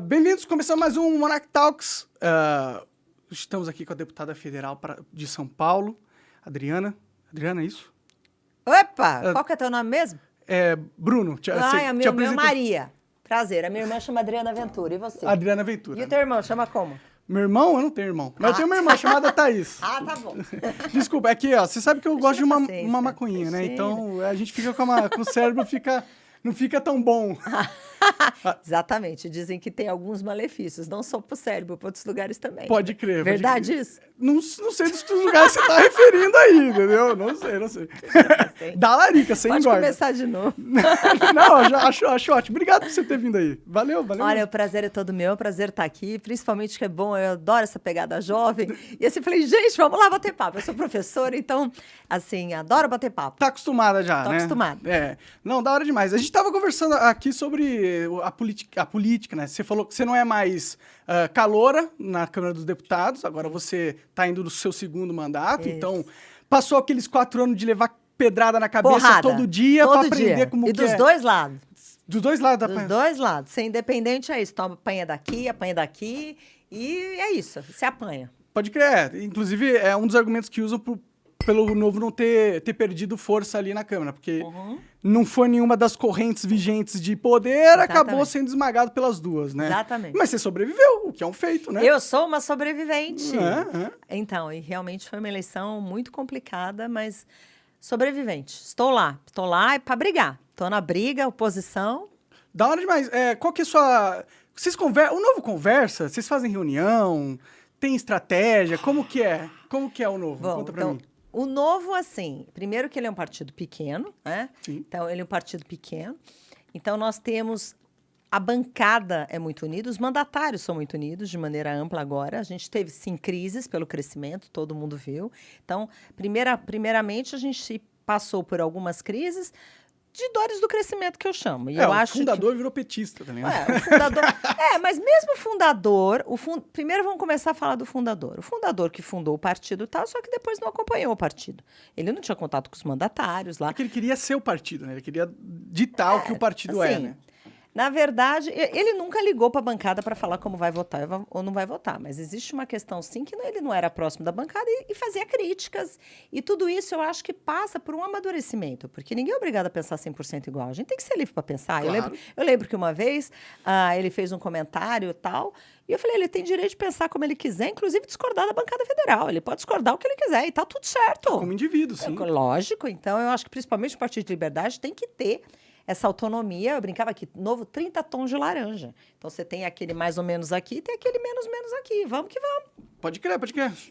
Bem-vindos, começando mais um Monarch Talks. Estamos aqui com a deputada federal de São Paulo, Adriana. Adriana, é isso? Opa, qual que é teu nome mesmo? Bruno. Meu é Maria. Prazer, a minha irmã chama Adriana Ventura, e você? Adriana Ventura. E o teu irmão chama como? Meu irmão? Eu não tenho irmão. Mas eu tenho uma irmã chamada Thaís. Tá bom. Desculpa, é que, você sabe que eu gosto de uma maconhinha, né? Então, a gente fica com o cérebro não fica tão bom. Exatamente, dizem que tem alguns malefícios, não só pro cérebro, para outros lugares também. Pode crer. Verdade isso? Não sei dos lugares que você tá referindo aí, entendeu? Não sei. Da larica, sem engorda. Pode começar de novo. Não, eu já acho ótimo. Obrigado por você ter vindo aí. Valeu. Olha, o prazer é todo meu, é um prazer estar aqui, principalmente que é bom, eu adoro essa pegada jovem. E assim, falei, gente, vamos lá bater papo. Eu sou professora, então, assim, adoro bater papo. Tá acostumada já, Tô né? acostumada. Não, da hora demais. A gente tava conversando aqui sobre a política, né? Você falou que você não é mais caloura na Câmara dos Deputados, agora você tá indo no seu segundo mandato, Isso. então passou aqueles 4 anos de levar pedrada na cabeça Porrada, todo dia pra aprender dia. como e que é. dos dois lados. Dos dois lados da Dos dois lados. Ser independente é isso. Toma, apanha daqui e é isso. Você apanha. Pode crer. Inclusive, é um dos argumentos que usam pelo Novo não ter perdido força ali na Câmara, porque não foi nenhuma das correntes vigentes de poder, acabou sendo esmagado pelas duas, né? Exatamente. Mas você sobreviveu, o que é um feito, né? Eu sou uma sobrevivente. É. Então, e realmente foi uma eleição muito complicada, mas sobrevivente. Estou lá para brigar. Estou na briga, oposição. Da hora demais. Qual que é a sua... O Novo conversa? Vocês fazem reunião? Tem estratégia? Como que é? Como que é o Novo? Bom, Conta pra então, mim. o Novo, assim, primeiro que ele é um partido pequeno, né? Sim. Então, ele é um partido pequeno. Então, nós temos... A bancada é muito unida, os mandatários são muito unidos de maneira ampla agora. A gente teve, sim, crises pelo crescimento, todo mundo viu. Então, primeiramente, a gente passou por algumas crises de dores do crescimento, que eu chamo. E eu acho o fundador virou petista, tá ligado? o fundador... mas mesmo o fundador... Primeiro vamos começar a falar do fundador. O fundador que fundou o partido tal, só que depois não acompanhou o partido. Ele não tinha contato com os mandatários lá. É que ele queria ser o partido, né? Ele queria ditar o que o partido assim, né? Na verdade, ele nunca ligou para a bancada para falar como vai votar ou não vai votar. Mas existe uma questão, sim, que ele não era próximo da bancada e fazia críticas. E tudo isso eu acho que passa por um amadurecimento. Porque ninguém é obrigado a pensar 100% igual. A gente tem que ser livre para pensar. Claro. Eu lembro que uma vez ele fez um comentário e tal. E eu falei, ele tem direito de pensar como ele quiser, inclusive discordar da bancada federal. Ele pode discordar o que ele quiser e tá tudo certo. Como indivíduo, sim. Lógico. Então, eu acho que principalmente o Partido de Liberdade tem que ter essa autonomia. Eu brincava aqui, Novo 30 tons de laranja. Então, você tem aquele mais ou menos aqui e tem aquele menos aqui. Vamos que vamos. Pode crer.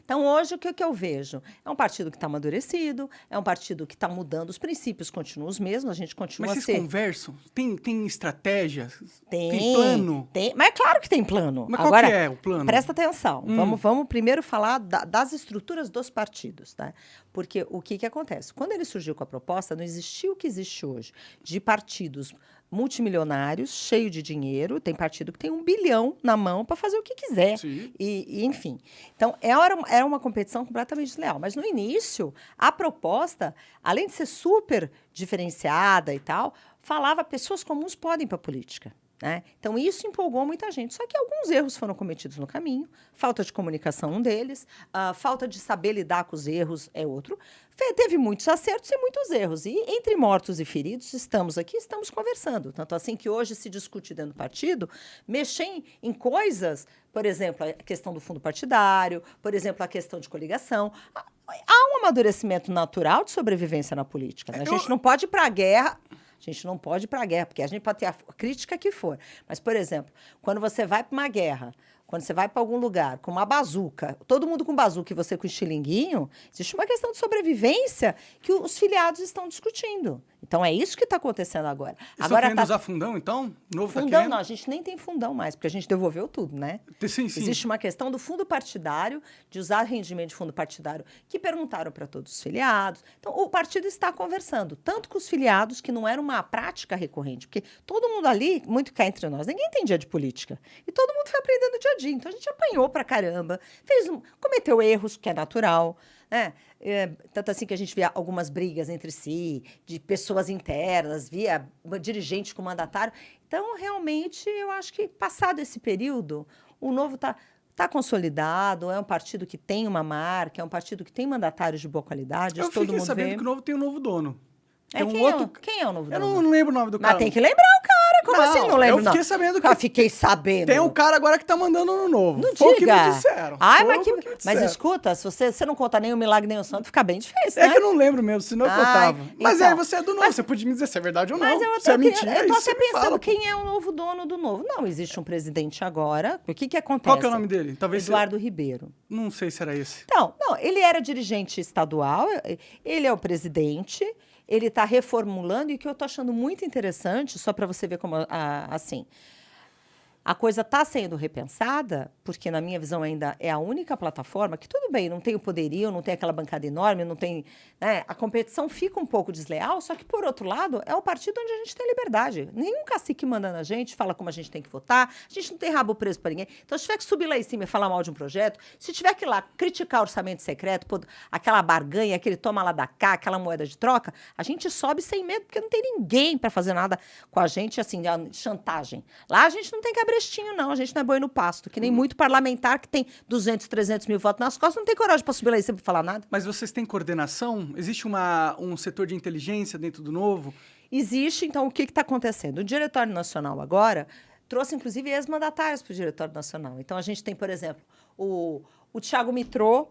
Então, hoje, o que eu vejo? É um partido que está amadurecido, é um partido que está mudando, os princípios continuam os mesmos, a gente continua Mas vocês conversam? Tem estratégia? Tem plano? Tem, mas é claro que tem plano. Mas agora, qual que é o plano? Presta atenção. Vamos primeiro falar das estruturas dos partidos, tá? Porque o que acontece? Quando ele surgiu com a proposta, não existia o que existe hoje, de partidos multimilionários, cheio de dinheiro. Tem partido que tem 1 bilhão na mão para fazer o que quiser. Enfim. Então, era uma competição completamente desleal. Mas, no início, a proposta, além de ser super diferenciada e tal, falava pessoas comuns podem ir para a política. Né? Então, isso empolgou muita gente. Só que alguns erros foram cometidos no caminho. Falta de comunicação, um deles. Falta de saber lidar com os erros é outro. Teve muitos acertos e muitos erros. E entre mortos e feridos, estamos aqui, estamos conversando. Tanto assim que hoje se discute dentro do partido, mexer em coisas, por exemplo, a questão do fundo partidário, por exemplo, a questão de coligação. Há um amadurecimento natural de sobrevivência na política. Né? A gente não pode ir para a guerra... A gente não pode ir para a guerra, porque a gente pode ter a crítica que for. Mas, por exemplo, quando você vai para uma guerra, quando você vai para algum lugar com uma bazuca, todo mundo com bazuca e você com estilinguinho, existe uma questão de sobrevivência que os filiados estão discutindo. Então, é isso que está acontecendo agora. Estão querendo usar fundão, então? Novo fundão não, a gente nem tem fundão mais, porque a gente devolveu tudo, né? Sim. Existe uma questão do fundo partidário, de usar rendimento de fundo partidário, que perguntaram para todos os filiados. Então, o partido está conversando, tanto com os filiados, que não era uma prática recorrente, porque todo mundo ali, muito cá entre nós, ninguém tem dia de política. E todo mundo foi aprendendo dia a dia. Então, a gente apanhou pra caramba, cometeu erros, que é natural, né? Tanto assim que a gente via algumas brigas entre si, de pessoas internas, via dirigente com mandatário. Então, realmente, eu acho que passado esse período, o Novo está consolidado, é um partido que tem uma marca, é um partido que tem mandatários de boa qualidade, Eu todo fiquei mundo sabendo vê. que o Novo tem um novo dono. Quem é o Novo Eu dono? não lembro o nome do cara. Mas tem que lembrar o cara. Como assim não lembro, Eu fiquei sabendo que fiquei sabendo. tem um cara agora que tá mandando no Novo. Não Foi diga. o que me disseram. Ai, Foi mas, o que me mas disseram. escuta, se você não conta nem o milagre nem o santo, fica bem difícil, É né? que eu não lembro mesmo, senão eu contava. Mas então, aí você é do Novo, você podia me dizer se é verdade ou não. Mas se é mentira, eu tô aí até você me pensando fala, quem é o novo dono do Novo. Não, existe um presidente agora. O que acontece? Qual que é o nome dele? Talvez Eduardo Ribeiro. Não sei se era esse. Não, ele era dirigente estadual, ele é o presidente, ele está reformulando, e o que eu estou achando muito interessante, só para você ver como, assim, a coisa está sendo repensada, porque, na minha visão, ainda é a única plataforma que, tudo bem, não tem o poderio, não tem aquela bancada enorme, não tem... Né, a competição fica um pouco desleal, só que, por outro lado, é o partido onde a gente tem liberdade. Nenhum cacique manda na gente, fala como a gente tem que votar, a gente não tem rabo preso para ninguém. Então, se tiver que subir lá em cima e falar mal de um projeto, se tiver que ir lá criticar orçamento secreto, aquela barganha, aquele toma lá da cá, aquela moeda de troca, a gente sobe sem medo, porque não tem ninguém para fazer nada com a gente, assim, a chantagem. Lá a gente não tem que abrir não, a gente não é boi no pasto, que nem muito parlamentar que tem 200, 300 mil votos nas costas, não tem coragem para subir lá e sempre falar nada. Mas vocês têm coordenação? Existe um setor de inteligência dentro do Novo? Existe, então, o que está acontecendo? O Diretório Nacional agora trouxe, inclusive, ex-mandatários para o Diretório Nacional. Então, a gente tem, por exemplo, o Thiago Mitrô,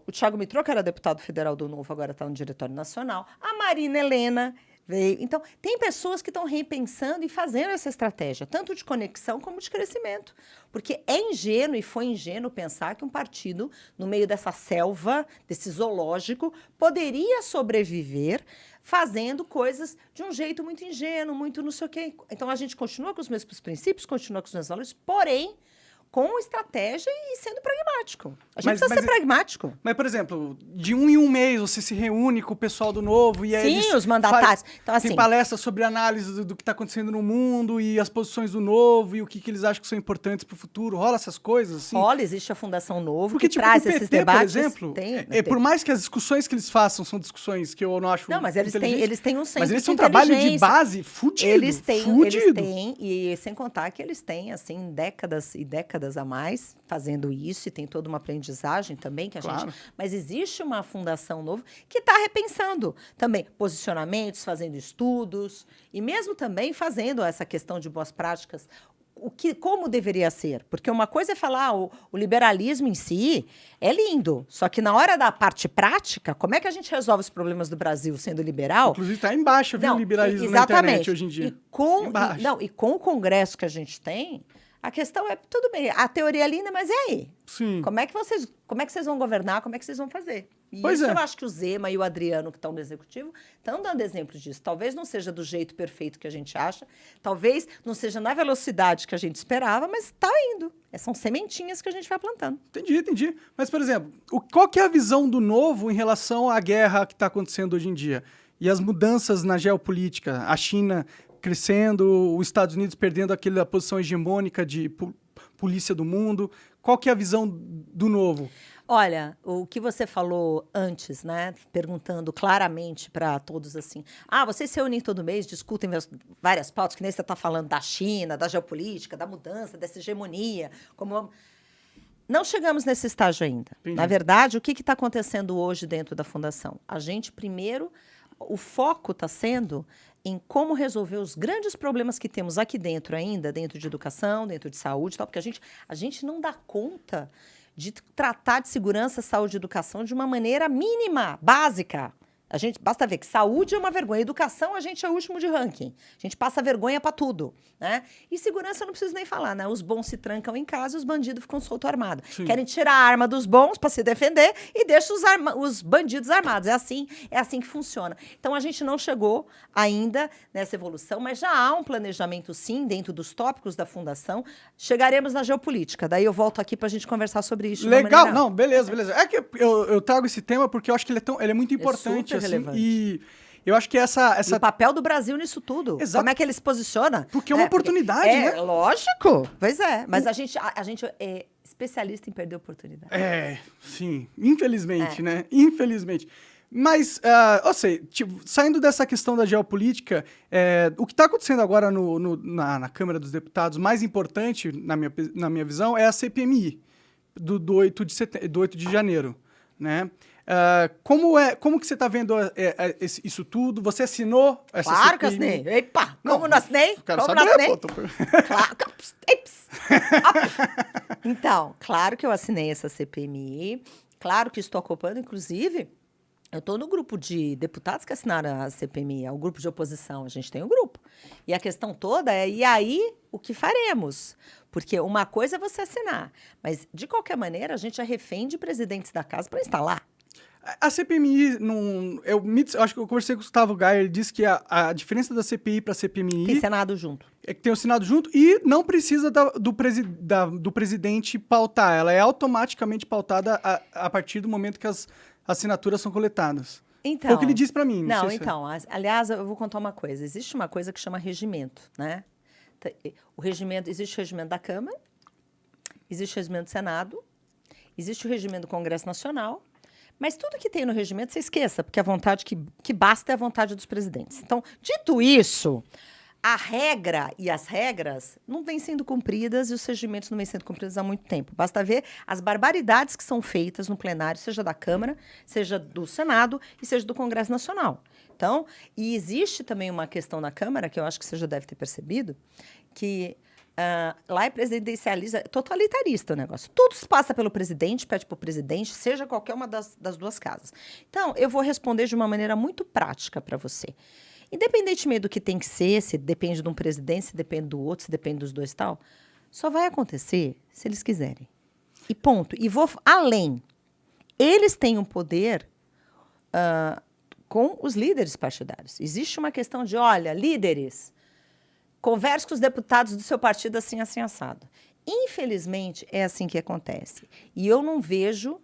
que era deputado federal do Novo, agora está no Diretório Nacional, a Marina Helena veio. Então, tem pessoas que estão repensando e fazendo essa estratégia, tanto de conexão como de crescimento. Porque é ingênuo, e foi ingênuo pensar que um partido, no meio dessa selva, desse zoológico, poderia sobreviver fazendo coisas de um jeito muito ingênuo, muito não sei o quê. Então, a gente continua com os mesmos princípios, continua com os mesmos valores, porém, com estratégia e sendo pragmático. A gente precisa ser pragmático. Mas, por exemplo, de um em um mês você se reúne com o pessoal do Novo e aí os mandatários. Então, assim, tem palestras sobre análise do que está acontecendo no mundo e as posições do Novo e o que eles acham que são importantes para o futuro. Rola essas coisas, assim? Rola, existe a Fundação Novo, porque, que traz esses debates. Por exemplo, por mais que as discussões que eles façam são discussões que eu não acho. Não, mas eles têm um centro. Mas eles têm um trabalho de base fudido. Eles têm, e sem contar que eles têm, assim, décadas e décadas a mais fazendo isso, e tem toda uma aprendizagem também que a gente... Mas existe uma Fundação Novo que está repensando também posicionamentos, fazendo estudos, e mesmo também fazendo essa questão de boas práticas, como deveria ser. Porque uma coisa é falar, o liberalismo em si é lindo, só que na hora da parte prática, como é que a gente resolve os problemas do Brasil sendo liberal? Inclusive está embaixo, viu, o liberalismo na internet hoje em dia. E com o Congresso que a gente tem, a questão é, tudo bem, a teoria é linda, mas e aí? Sim. Como é que vocês vão governar? Como é que vocês vão fazer? E eu acho que o Zema e o Adriano, que estão no Executivo, estão dando exemplos disso. Talvez não seja do jeito perfeito que a gente acha, talvez não seja na velocidade que a gente esperava, mas está indo. São sementinhas que a gente vai plantando. Entendi. Mas, por exemplo, qual que é a visão do Novo em relação à guerra que está acontecendo hoje em dia? E as mudanças na geopolítica? A China crescendo, os Estados Unidos perdendo aquela posição hegemônica de polícia do mundo. Qual que é a visão do Novo? Olha, o que você falou antes, né? Perguntando claramente para todos assim, vocês se reúnem todo mês, discutem várias pautas, que nem você está falando da China, da geopolítica, da mudança, dessa hegemonia. Não chegamos nesse estágio ainda. Entendi. Na verdade, o que está acontecendo hoje dentro da Fundação? A gente, primeiro, o foco está sendo em como resolver os grandes problemas que temos aqui dentro ainda, dentro de educação, dentro de saúde e tal, porque a gente não dá conta de tratar de segurança, saúde e educação de uma maneira mínima, básica. Basta ver que saúde é uma vergonha, educação a gente é o último de ranking. A gente passa vergonha para tudo, né? E segurança eu não preciso nem falar, né? Os bons se trancam em casa e os bandidos ficam solto armado. Sim. Querem tirar a arma dos bons para se defender e deixam os bandidos armados. É assim que funciona. Então a gente não chegou ainda nessa evolução, mas já há um planejamento sim dentro dos tópicos da Fundação. Chegaremos na geopolítica. Daí eu volto aqui para a gente conversar sobre isso. Legal, não, beleza. É que eu trago esse tema porque eu acho que ele é muito importante. Relevante. E eu acho que essa... E o papel do Brasil nisso tudo. Exato. Como é que ele se posiciona? Porque é uma oportunidade, né? Lógico. Pois é. Mas a gente é especialista em perder oportunidade. Sim. Infelizmente, né? Infelizmente. Mas, ou seja, tipo, saindo dessa questão da geopolítica, o que está acontecendo agora na Câmara dos Deputados, mais importante, na minha visão, é a CPMI, do 8 de janeiro, né? Como que você está vendo isso tudo? Você assinou essa Claro CPMI? que eu assinei. Epa, como não assinei? Quero Como saber, não assinei? pô. Claro, então, claro que eu assinei essa CPMI, claro que estou ocupando, inclusive, eu estou no grupo de deputados que assinaram a CPMI, é o grupo de oposição, a gente tem um grupo. E a questão toda é, e aí, o que faremos? Porque uma coisa é você assinar, mas, de qualquer maneira, a gente é refém de presidentes da casa para instalar. A CPMI, eu acho que eu conversei com o Gustavo Gaia, ele disse que a diferença da CPI para a CPMI... Tem Senado junto. É que tem o Senado junto e não precisa do presidente pautar. Ela é automaticamente pautada a partir do momento que as assinaturas são coletadas. Então, foi o que ele disse para mim. Não, então, aliás, eu vou contar uma coisa. Existe uma coisa que chama regimento, né? Existe o regimento da Câmara, existe o regimento do Senado, existe o regimento do Congresso Nacional, mas tudo que tem no regimento, você esqueça, porque a vontade que basta é a vontade dos presidentes. Então, dito isso, a regra e as regras não vêm sendo cumpridas e os regimentos não vêm sendo cumpridos há muito tempo. Basta ver as barbaridades que são feitas no plenário, seja da Câmara, seja do Senado e seja do Congresso Nacional. Então, e existe também uma questão na Câmara, que eu acho que você já deve ter percebido, que lá é presidencialista, totalitarista o negócio. Tudo se passa pelo presidente, pede para o presidente, seja qualquer uma das duas casas. Então, eu vou responder de uma maneira muito prática para você. Independentemente do que tem que ser, se depende de um presidente, se depende do outro, se depende dos dois e tal, só vai acontecer se eles quiserem. E ponto. E vou além. Eles têm um poder com os líderes partidários. Existe uma questão de, olha, líderes, converse com os deputados do seu partido assim, assim, assado. Infelizmente, é assim que acontece. E eu não vejo...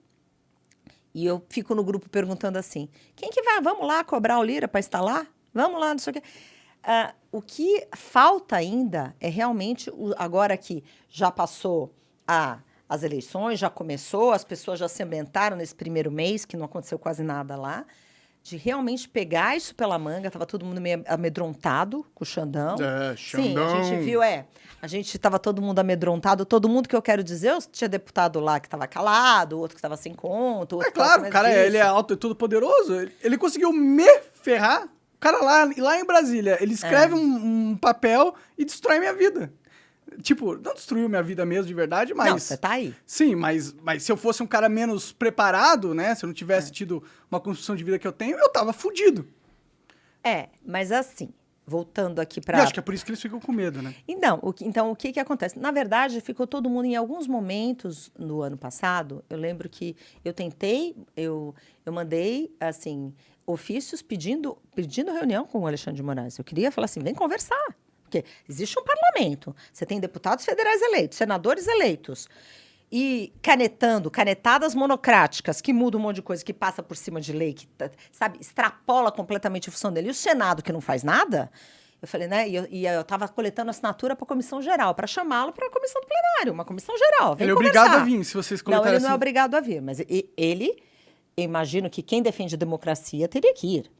E eu fico no grupo perguntando assim, quem que vai? Vamos lá cobrar o Lira para instalar? Vamos lá, não sei o quê. O que falta ainda é realmente, agora que já passou as eleições, já começou, as pessoas já se ambientaram nesse primeiro mês, que não aconteceu quase nada lá, de realmente pegar isso pela manga, estava todo mundo meio amedrontado com o Xandão. Xandão. Sim, a gente viu, a gente estava todo mundo amedrontado, todo mundo que eu quero dizer, tinha deputado lá que estava calado, outro que estava sem conta, outro claro, o cara, ele é alto e todo poderoso, ele conseguiu me ferrar. O cara lá em Brasília, ele escreve um papel e destrói minha vida. Tipo, não destruiu minha vida mesmo, de verdade, mas... Não, você tá aí. Sim, mas se eu fosse um cara menos preparado, né? Se eu não tivesse tido uma construção de vida que eu tenho, eu tava fudido. Mas assim, voltando aqui pra... E acho que é por isso que eles ficam com medo, né? Então, o que acontece? Na verdade, ficou todo mundo em alguns momentos no ano passado. Eu lembro que eu tentei, eu mandei, assim, ofícios pedindo reunião com o Alexandre de Moraes. Eu queria falar assim, vem conversar. Porque existe um parlamento, você tem deputados federais eleitos, senadores eleitos, e canetadas monocráticas, que mudam um monte de coisa, que passa por cima de lei, que, sabe, extrapola completamente a função dele. E o Senado, que não faz nada, eu falei, né, e eu estava coletando assinatura para a comissão geral, para chamá-lo para a comissão do plenário, uma comissão geral. Vem ele é conversar. Obrigado a vir, se vocês coletarem. Não, ele não é obrigado a vir, mas ele, eu imagino que quem defende a democracia teria que ir.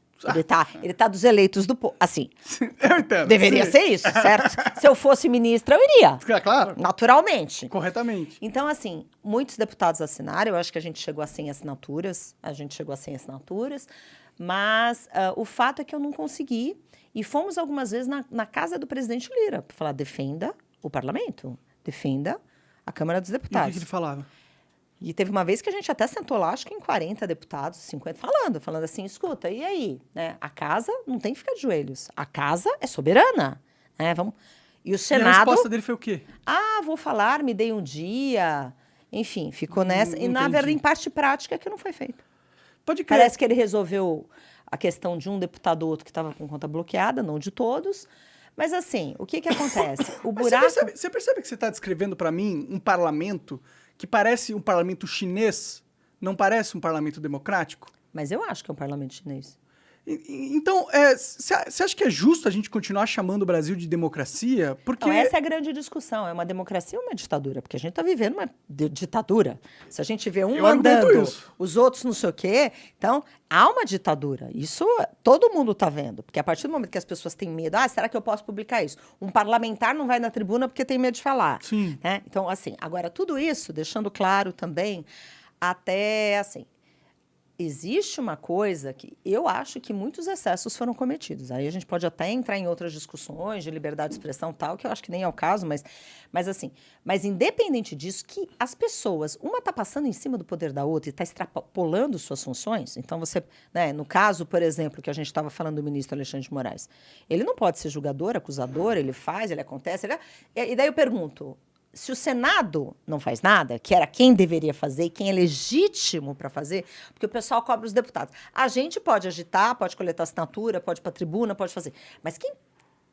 Ele tá dos eleitos do povo. Assim, eu entendo. Deveria ser isso, certo? Se eu fosse ministra, eu iria. Claro. Naturalmente. Corretamente. Então, assim, muitos deputados assinaram. Eu acho que a gente chegou a 100 assinaturas. Mas o fato é que eu não consegui. E fomos algumas vezes na casa do presidente Lira para falar, defenda o parlamento. Defenda a Câmara dos Deputados. E o que ele falava? E teve uma vez que a gente até sentou lá, acho que em 40 deputados, 50, falando assim, escuta, e aí? Né? A casa não tem que ficar de joelhos. A casa é soberana. Né? E o Senado... E a resposta dele foi o quê? Vou falar, me dei um dia. Enfim, ficou nessa. E, na verdade, em parte prática, que não foi feito. Pode crer. Parece que ele resolveu a questão de um deputado ou outro que estava com conta bloqueada, não de todos. Mas, assim, o que acontece? O buraco... Você percebe que você está descrevendo para mim um parlamento que parece um parlamento chinês, não parece um parlamento democrático? Mas eu acho que é um parlamento chinês. Então, você acha que é justo a gente continuar chamando o Brasil de democracia? Porque... Não, essa é a grande discussão. É uma democracia ou uma ditadura? Porque a gente está vivendo uma ditadura. Se a gente vê um mandando, os outros não sei o quê, então há uma ditadura. Isso todo mundo está vendo. Porque a partir do momento que as pessoas têm medo, será que eu posso publicar isso? Um parlamentar não vai na tribuna porque tem medo de falar. Sim. Né? Então, assim, agora tudo isso, deixando claro também, até assim... Existe uma coisa que eu acho que muitos excessos foram cometidos. Aí a gente pode até entrar em outras discussões de liberdade de expressão e tal, que eu acho que nem é o caso, mas independente disso, que as pessoas, uma está passando em cima do poder da outra e está extrapolando suas funções. Então você, né, no caso, por exemplo, que a gente estava falando do ministro Alexandre de Moraes, ele não pode ser julgador, acusador, ele faz, ele acontece, e daí eu pergunto, se o Senado não faz nada, que era quem deveria fazer, quem é legítimo para fazer, porque o pessoal cobra os deputados. A gente pode agitar, pode coletar assinatura, pode ir para a tribuna, pode fazer. Mas quem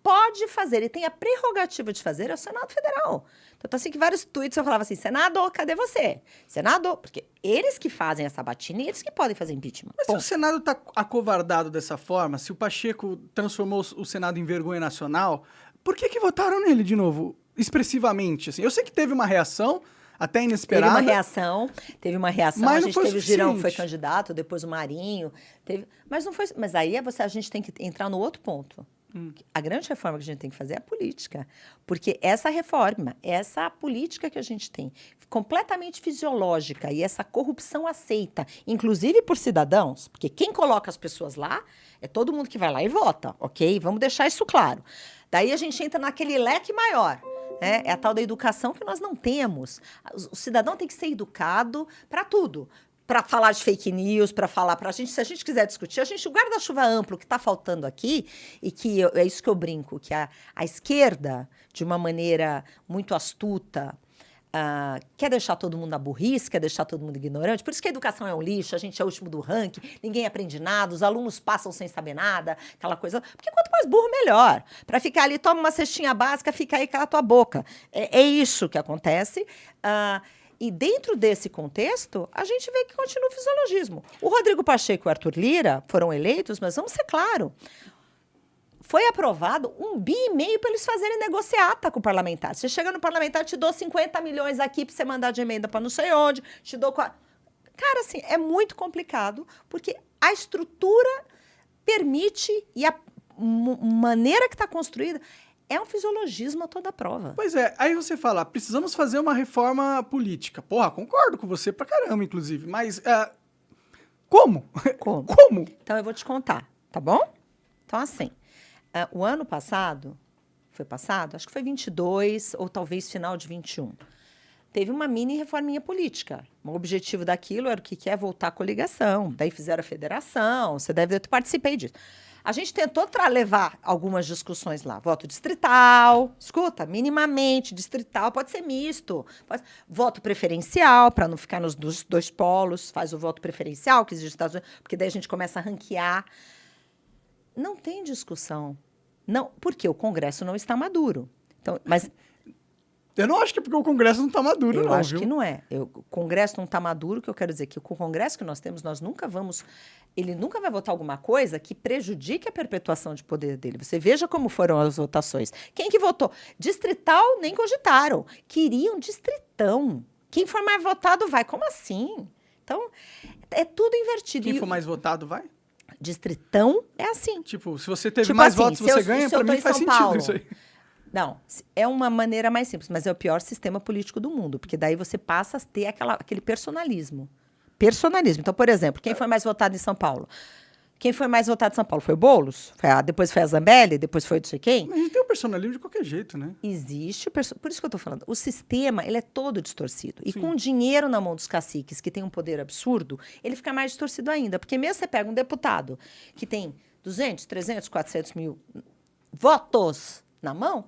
pode fazer e tem a prerrogativa de fazer é o Senado Federal. Então, assim que vários tweets eu falava assim, Senado, cadê você? Senado, porque eles que fazem essa batina e eles que podem fazer impeachment. Mas se o Senado está acovardado dessa forma, se o Pacheco transformou o Senado em vergonha nacional, por que votaram nele de novo? Expressivamente, assim. Eu sei que teve uma reação, até inesperada. Teve uma reação. Mas a gente teve o Girão, que foi candidato, depois o Marinho. Mas não foi. Mas aí a gente tem que entrar no outro ponto. A grande reforma que a gente tem que fazer é a política. Porque essa reforma, essa política que a gente tem, completamente fisiológica, e essa corrupção aceita, inclusive por cidadãos, porque quem coloca as pessoas lá é todo mundo que vai lá e vota, ok? Vamos deixar isso claro. Daí a gente entra naquele leque maior. É a tal da educação que nós não temos. O cidadão tem que ser educado para tudo. Para falar de fake news, para falar para a gente, se a gente quiser discutir, o guarda-chuva amplo que está faltando aqui, e que é isso que eu brinco, que a esquerda, de uma maneira muito astuta, quer deixar todo mundo na burrice, quer deixar todo mundo ignorante. Por isso que a educação é um lixo, a gente é o último do ranking, ninguém aprende nada, os alunos passam sem saber nada, aquela coisa. Porque quanto mais burro, melhor. Para ficar ali, toma uma cestinha básica, fica aí, cala a tua boca. É isso que acontece. E dentro desse contexto, a gente vê que continua o fisiologismo. O Rodrigo Pacheco e o Arthur Lira foram eleitos, mas vamos ser claros, foi aprovado 1,5 bi para eles fazerem negociata com o parlamentar. Você chega no parlamentar, te dou 50 milhões aqui para você mandar de emenda para não sei onde, te dou... Cara, assim, é muito complicado, porque a estrutura permite e a maneira que está construída é um fisiologismo a toda prova. Pois é, aí você fala, precisamos fazer uma reforma política. Porra, concordo com você pra caramba, inclusive, mas como? Como? Então, eu vou te contar, tá bom? Então, assim, o ano passado, acho que foi 22 ou talvez final de 21, teve uma mini reforminha política. O objetivo daquilo era o que é voltar à coligação. Daí fizeram a federação, você deve ter participado disso. A gente tentou levar algumas discussões lá. Voto distrital, escuta, minimamente distrital, pode ser misto. Voto preferencial, para não ficar nos dois polos, faz o voto preferencial, que existe nos Estados Unidos, porque daí a gente começa a ranquear. Não tem discussão. Não, porque o Congresso não está maduro. Então, mas... Eu não acho que é porque o Congresso não está maduro, Eu acho que não é. O Congresso não está maduro, o que eu quero dizer é que com o Congresso que nós temos, nós nunca vamos... Ele nunca vai votar alguma coisa que prejudique a perpetuação de poder dele. Você veja como foram as votações. Quem que votou? Distrital, nem cogitaram. Queriam distritão. Quem for mais votado vai. Como assim? Então, é tudo invertido. Quem for mais votado vai? Distritão é assim. Tipo, se você teve mais votos, você ganha. Para mim faz sentido isso aí. Não, é uma maneira mais simples, mas é o pior sistema político do mundo, porque daí você passa a ter aquele personalismo. Personalismo. Então, por exemplo, quem foi mais votado em São Paulo? Quem foi mais votado em São Paulo? Foi o Boulos? Depois foi a Zambelli? Depois foi não sei quem? Mas a gente tem o personalismo de qualquer jeito, né? Existe, por isso que eu estou falando. O sistema, ele é todo distorcido. E Sim. com o dinheiro na mão dos caciques, que tem um poder absurdo, ele fica mais distorcido ainda. Porque mesmo você pega um deputado que tem 200, 300, 400 mil votos na mão,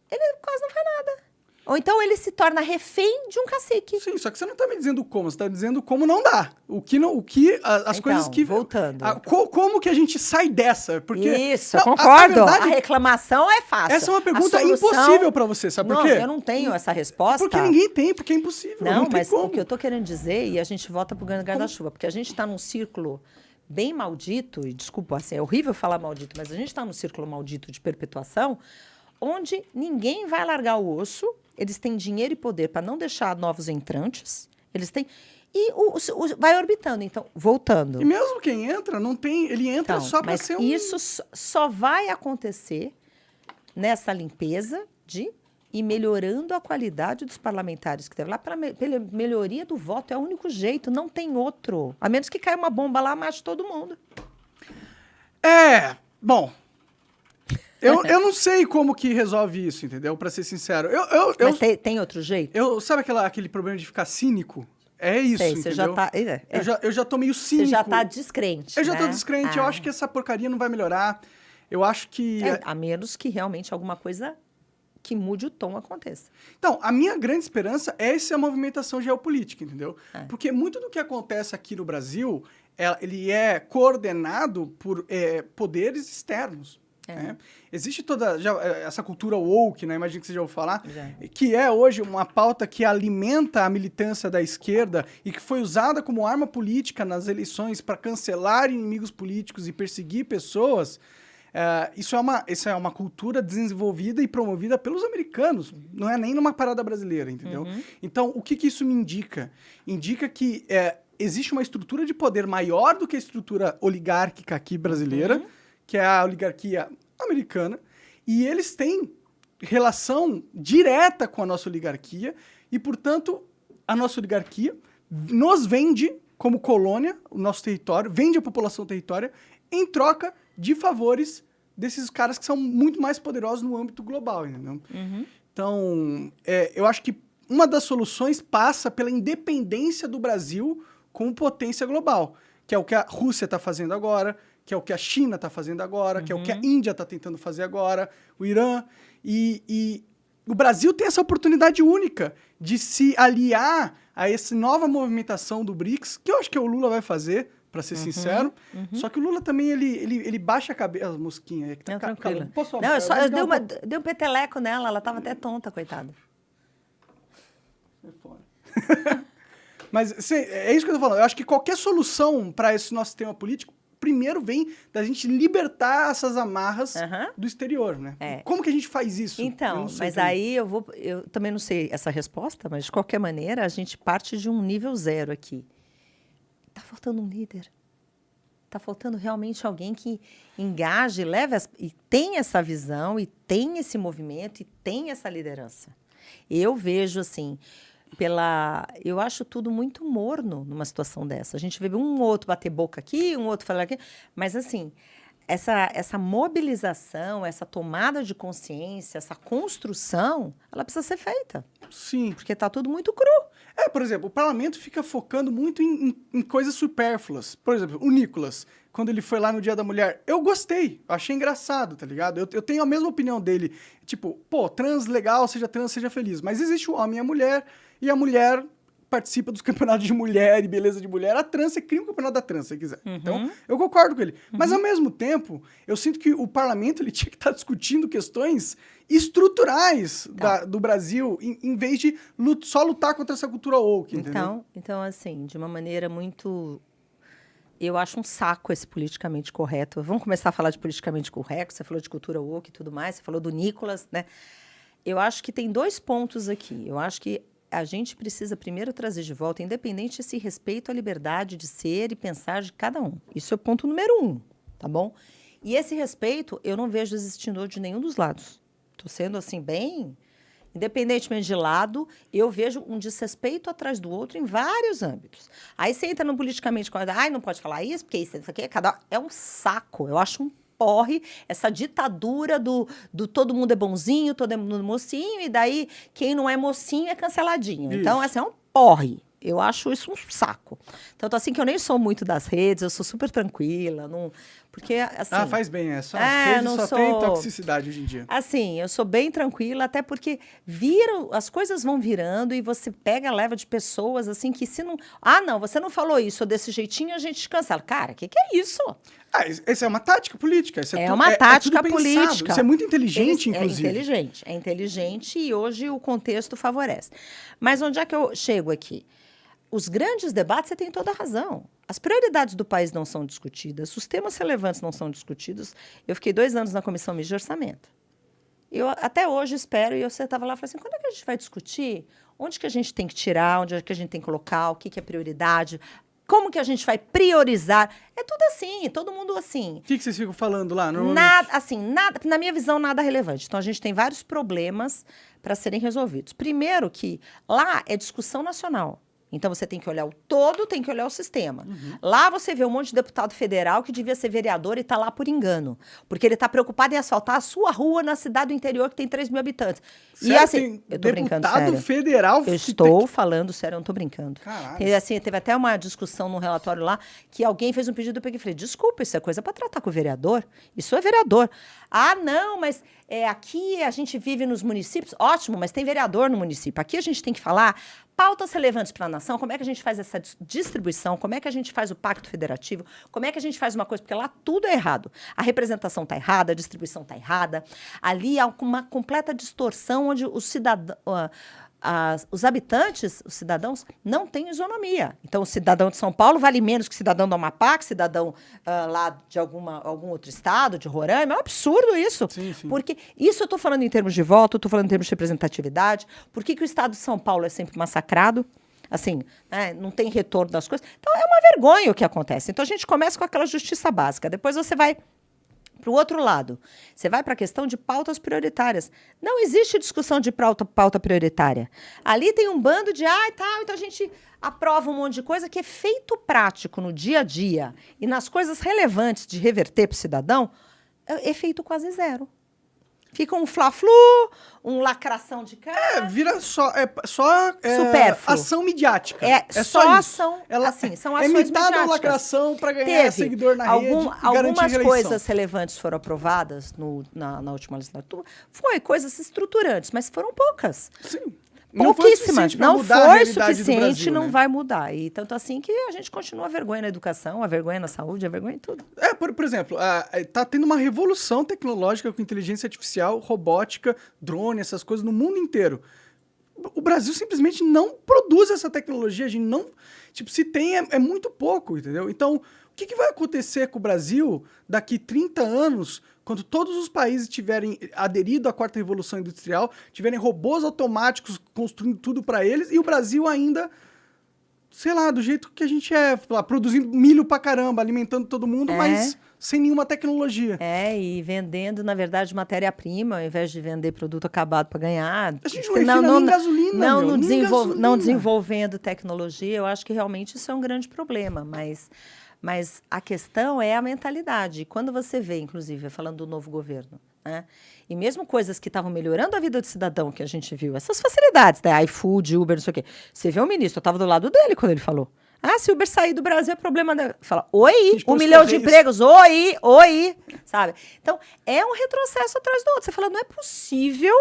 ele quase não faz nada. Ou então ele se torna refém de um cacique. Sim, só que você não está me dizendo como, você está dizendo como não dá. As coisas que... voltando. Como que a gente sai dessa? Porque, isso, eu concordo. A reclamação é fácil. Essa é uma pergunta impossível para você, sabe por quê? Eu não tenho essa resposta. Porque ninguém tem, porque é impossível. Não mas como. O que eu estou querendo dizer, e a gente volta para o guarda-chuva, porque a gente está num círculo bem maldito, e desculpa, assim, é horrível falar maldito, mas a gente está no círculo maldito de perpetuação, onde ninguém vai largar o osso, eles têm dinheiro e poder para não deixar novos entrantes, eles têm... E vai orbitando, então, voltando. E mesmo quem entra, não tem... Ele entra Então, só para mas ser um... isso só vai acontecer nessa limpeza de ir melhorando a qualidade dos parlamentares que teve lá, pela melhoria do voto. É o único jeito, não tem outro. A menos que caia uma bomba lá, mate todo mundo. Bom... Eu não sei como que resolve isso, entendeu? Pra ser sincero. Mas tem outro jeito? Sabe aquele problema de ficar cínico? É isso, Sei, entendeu? você já tá... Eu já tô meio cínico. Você já tá descrente, Eu já tô né? descrente. Eu acho que essa porcaria não vai melhorar. Eu acho que... A menos que realmente alguma coisa que mude o tom aconteça. Então, a minha grande esperança é essa movimentação geopolítica, entendeu? Porque muito do que acontece aqui no Brasil, ele é coordenado por poderes externos. Né? Existe toda essa cultura woke, né? Imagino que você já ouviu falar, que é hoje uma pauta que alimenta a militância da esquerda e que foi usada como arma política nas eleições para cancelar inimigos políticos e perseguir pessoas. Isso é uma cultura desenvolvida e promovida pelos americanos, não é nem numa parada brasileira, entendeu? Então, o que isso me indica? Indica que existe uma estrutura de poder maior do que a estrutura oligárquica aqui brasileira, que é a oligarquia americana, e eles têm relação direta com a nossa oligarquia, e, portanto, a nossa oligarquia nos vende como colônia, o nosso território, vende a população territória, em troca de favores desses caras que são muito mais poderosos no âmbito global, entendeu? Então, eu acho que uma das soluções passa pela independência do Brasil como potência global, que é o que a Rússia está fazendo agora, que é o que a China está fazendo agora, que é o que a Índia está tentando fazer agora, o Irã. E o Brasil tem essa oportunidade única de se aliar a essa nova movimentação do BRICS, que eu acho que o Lula vai fazer, para ser sincero. Só que o Lula também, ele baixa a cabeça... As mosquinhas aí. Que tá tranquilo. Posso não, eu dei um peteleco nela, ela estava até tonta, coitada. É foda. Mas é isso que eu tô falando. Eu acho que qualquer solução para esse nosso sistema político primeiro vem da gente libertar essas amarras do exterior, né? Como que a gente faz isso? Então, mas aí eu também não sei essa resposta, mas de qualquer maneira a gente parte de um nível zero aqui. Tá faltando um líder. Tá faltando realmente alguém que engaje, e tem essa visão, e tem esse movimento, e tem essa liderança. Eu vejo assim... Eu acho tudo muito morno numa situação dessa. A gente vê um outro bater boca aqui, um outro falar aqui, mas assim, essa mobilização, essa tomada de consciência, essa construção, ela precisa ser feita. Sim. Porque está tudo muito cru. Por exemplo, o parlamento fica focando muito em coisas supérfluas. Por exemplo, o Nicolas, quando ele foi lá no Dia da Mulher, eu gostei, achei engraçado, tá ligado? Eu tenho a mesma opinião dele. Tipo, trans legal, seja trans, seja feliz. Mas existe o homem e a mulher participa dos campeonatos de mulher e beleza de mulher. A trans, você cria um campeonato da trans, se você quiser. Então, eu concordo com ele. Mas, ao mesmo tempo, eu sinto que o parlamento ele tinha que estar discutindo questões estruturais do Brasil, em vez de só lutar contra essa cultura woke, entendeu? Então, assim, de uma maneira muito... Eu acho um saco esse politicamente correto. Vamos começar a falar de politicamente correto. Você falou de cultura woke e tudo mais. Você falou do Nicolas, né? Eu acho que tem 2 pontos aqui. Eu acho que a gente precisa primeiro trazer de volta, independente esse respeito à liberdade de ser e pensar de cada um. Isso é o ponto número 1, tá bom? E esse respeito eu não vejo existindo de nenhum dos lados. Estou sendo assim bem... Independentemente de lado, eu vejo um desrespeito atrás do outro em vários âmbitos. Aí você entra no politicamente correto, não pode falar isso, porque isso aqui, é um saco. Eu acho um porre essa ditadura do todo mundo é bonzinho, todo mundo é mocinho, e daí quem não é mocinho é canceladinho. Isso. Então, assim, é um porre. Eu acho isso um saco. Tanto assim que eu nem sou muito das redes, eu sou super tranquila, não... Porque, assim... faz bem, as redes só tem toxicidade hoje em dia. Assim, eu sou bem tranquila, até porque as coisas vão virando e você pega a leva de pessoas, assim, que se não... não, você não falou isso, ou desse jeitinho a gente cancela. Cara, o que é isso? Essa é uma tática política. Uma tática política. Isso é muito inteligente, inclusive. É inteligente e hoje o contexto favorece. Mas onde é que eu chego aqui? Os grandes debates, você tem toda a razão. As prioridades do país não são discutidas, os temas relevantes não são discutidos. Eu fiquei 2 anos na Comissão Mista de Orçamento. Eu até hoje espero, e você estava lá e falei assim, quando é que a gente vai discutir? Onde que a gente tem que tirar, onde é que a gente tem que colocar, o que é prioridade, como que a gente vai priorizar? É tudo assim, todo mundo assim. O que vocês ficam falando lá, normalmente? Nada, assim, nada, na minha visão, nada relevante. Então, a gente tem vários problemas para serem resolvidos. Primeiro que lá é discussão nacional. Então, você tem que olhar o todo, tem que olhar o sistema. Lá você vê um monte de deputado federal que devia ser vereador e está lá por engano. Porque ele está preocupado em asfaltar a sua rua na cidade do interior que tem 3 mil habitantes. Sério? E assim, eu tô brincando sério. Deputado federal... Eu estou falando sério, eu não tô brincando. Caralho. Assim, teve até uma discussão no relatório lá que alguém fez um pedido, eu peguei e falei, desculpa, isso é coisa para tratar com o vereador. Isso é vereador. Ah, não, mas aqui a gente vive nos municípios. Ótimo, mas tem vereador no município. Aqui a gente tem que falar pautas relevantes para a nação, como é que a gente faz essa distribuição, como é que a gente faz o pacto federativo, como é que a gente faz uma coisa, porque lá tudo é errado. A representação está errada, a distribuição está errada. Ali há uma completa distorção onde os cidadãos... os habitantes, os cidadãos, não têm isonomia. Então, o cidadão de São Paulo vale menos que o cidadão do Amapá, que o cidadão lá de algum outro estado, de Roraima. É um absurdo isso. Sim, sim. Porque isso eu estou falando em termos de voto, estou falando em termos de representatividade. Por que o estado de São Paulo é sempre massacrado? Assim, né, não tem retorno das coisas. Então, é uma vergonha o que acontece. Então, a gente começa com aquela justiça básica. Depois você vai para o outro lado, você vai para a questão de pautas prioritárias. Não existe discussão de pauta prioritária. Ali tem um bando de, tal, então a gente aprova um monte de coisa que é feito prático no dia a dia e nas coisas relevantes de reverter para o cidadão, é feito quase zero. Fica um fla-flu, um lacração de cara. Vira só supérfluo. Ação midiática. É só isso. ação, assim, são ações midiáticas. Imitada a lacração para ganhar seguidor na rede e garantir algumas reeleição. coisas relevantes foram aprovadas na última legislatura. Foi coisas estruturantes, mas foram poucas. Sim. Pouquíssimas. Não foi suficiente, Brasil, não né? vai mudar. E tanto assim que a gente continua a vergonha na educação, a vergonha na saúde, a vergonha em tudo. Por exemplo, tá tendo uma revolução tecnológica com inteligência artificial, robótica, drone, essas coisas no mundo inteiro. O Brasil simplesmente não produz essa tecnologia. A gente não... Tipo, se tem, é muito pouco, entendeu? Então, o que vai acontecer com o Brasil daqui 30 anos, quando todos os países tiverem aderido à quarta revolução industrial, tiverem robôs automáticos construindo tudo para eles, e o Brasil ainda, sei lá, do jeito que a gente é, lá, produzindo milho pra caramba, alimentando todo mundo, mas sem nenhuma tecnologia. E vendendo, na verdade, matéria-prima, ao invés de vender produto acabado para ganhar. A gente não refina nem gasolina, não desenvolvendo tecnologia, eu acho que realmente isso é um grande problema, mas a questão é a mentalidade. Quando você vê, inclusive, falando do novo governo, né? E mesmo coisas que estavam melhorando a vida do cidadão, que a gente viu, essas facilidades, né? iFood, Uber, não sei o quê. Você vê o ministro, eu estava do lado dele quando ele falou. Se o Uber sair do Brasil é problema dele. Fala, oi, 1 milhão de empregos, oi, sabe? Então, é um retrocesso atrás do outro. Você fala, não é possível.